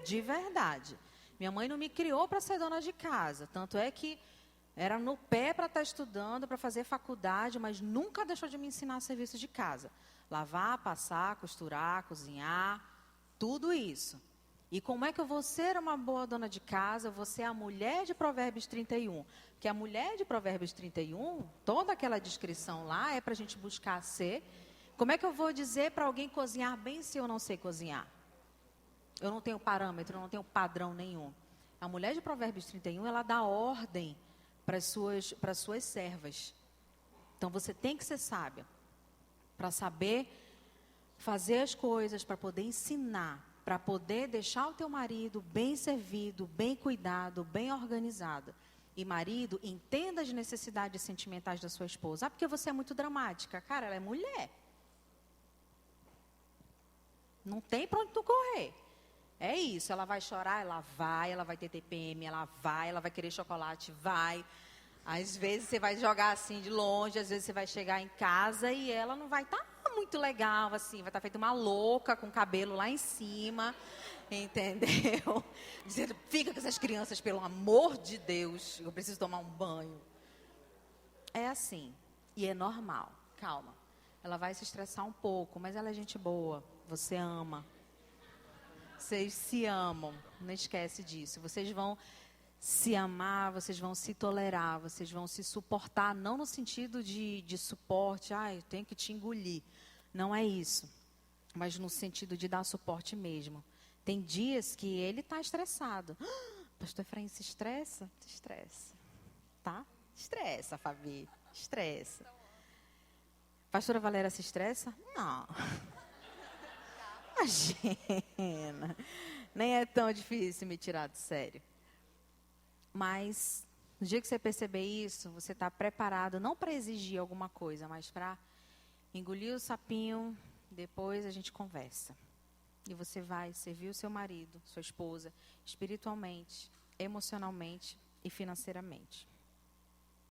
De verdade. Minha mãe não me criou para ser dona de casa. Tanto é que era no pé para estar estudando, para fazer faculdade, mas nunca deixou de me ensinar serviço de casa. Lavar, passar, costurar, cozinhar, tudo isso. E como é que eu vou ser uma boa dona de casa? Eu vou ser a mulher de Provérbios 31. Porque a mulher de Provérbios 31, toda aquela descrição lá é para a gente buscar ser. Como é que eu vou dizer para alguém cozinhar bem se eu não sei cozinhar? Eu não tenho parâmetro, eu não tenho padrão nenhum. A mulher de Provérbios 31, ela dá ordem para as suas servas. Então, você tem que ser sábia para saber fazer as coisas, para poder ensinar, para poder deixar o teu marido bem servido, bem cuidado, bem organizado. E marido, entenda as necessidades sentimentais da sua esposa. Ah, porque você é muito dramática. Cara, ela é mulher. Não tem para onde tu correr. É isso, ela vai chorar, ela vai ter TPM, ela vai querer chocolate, vai. Às vezes você vai jogar assim de longe, às vezes você vai chegar em casa e ela não vai estar muito legal, assim, vai estar feita uma louca com o cabelo lá em cima, entendeu? Dizendo, fica com essas crianças, pelo amor de Deus, eu preciso tomar um banho. É assim, e é normal, calma. Ela vai se estressar um pouco, mas ela é gente boa, você ama. Vocês se amam, não esquece disso. Vocês vão se amar, vocês vão se tolerar, vocês vão se suportar, não no sentido de suporte, eu tenho que te engolir. Não é isso, mas no sentido de dar suporte mesmo. Tem dias que ele está estressado. Pastor Efraim se estressa? Se estressa, tá? Estressa, Fabi, estressa. Pastora Valéria se estressa? Não. Imagina, nem é tão difícil me tirar do sério. Mas, no dia que você perceber isso, você está preparado, não para exigir alguma coisa, mas para engolir o sapinho, depois a gente conversa. E você vai servir o seu marido, sua esposa, espiritualmente, emocionalmente e financeiramente.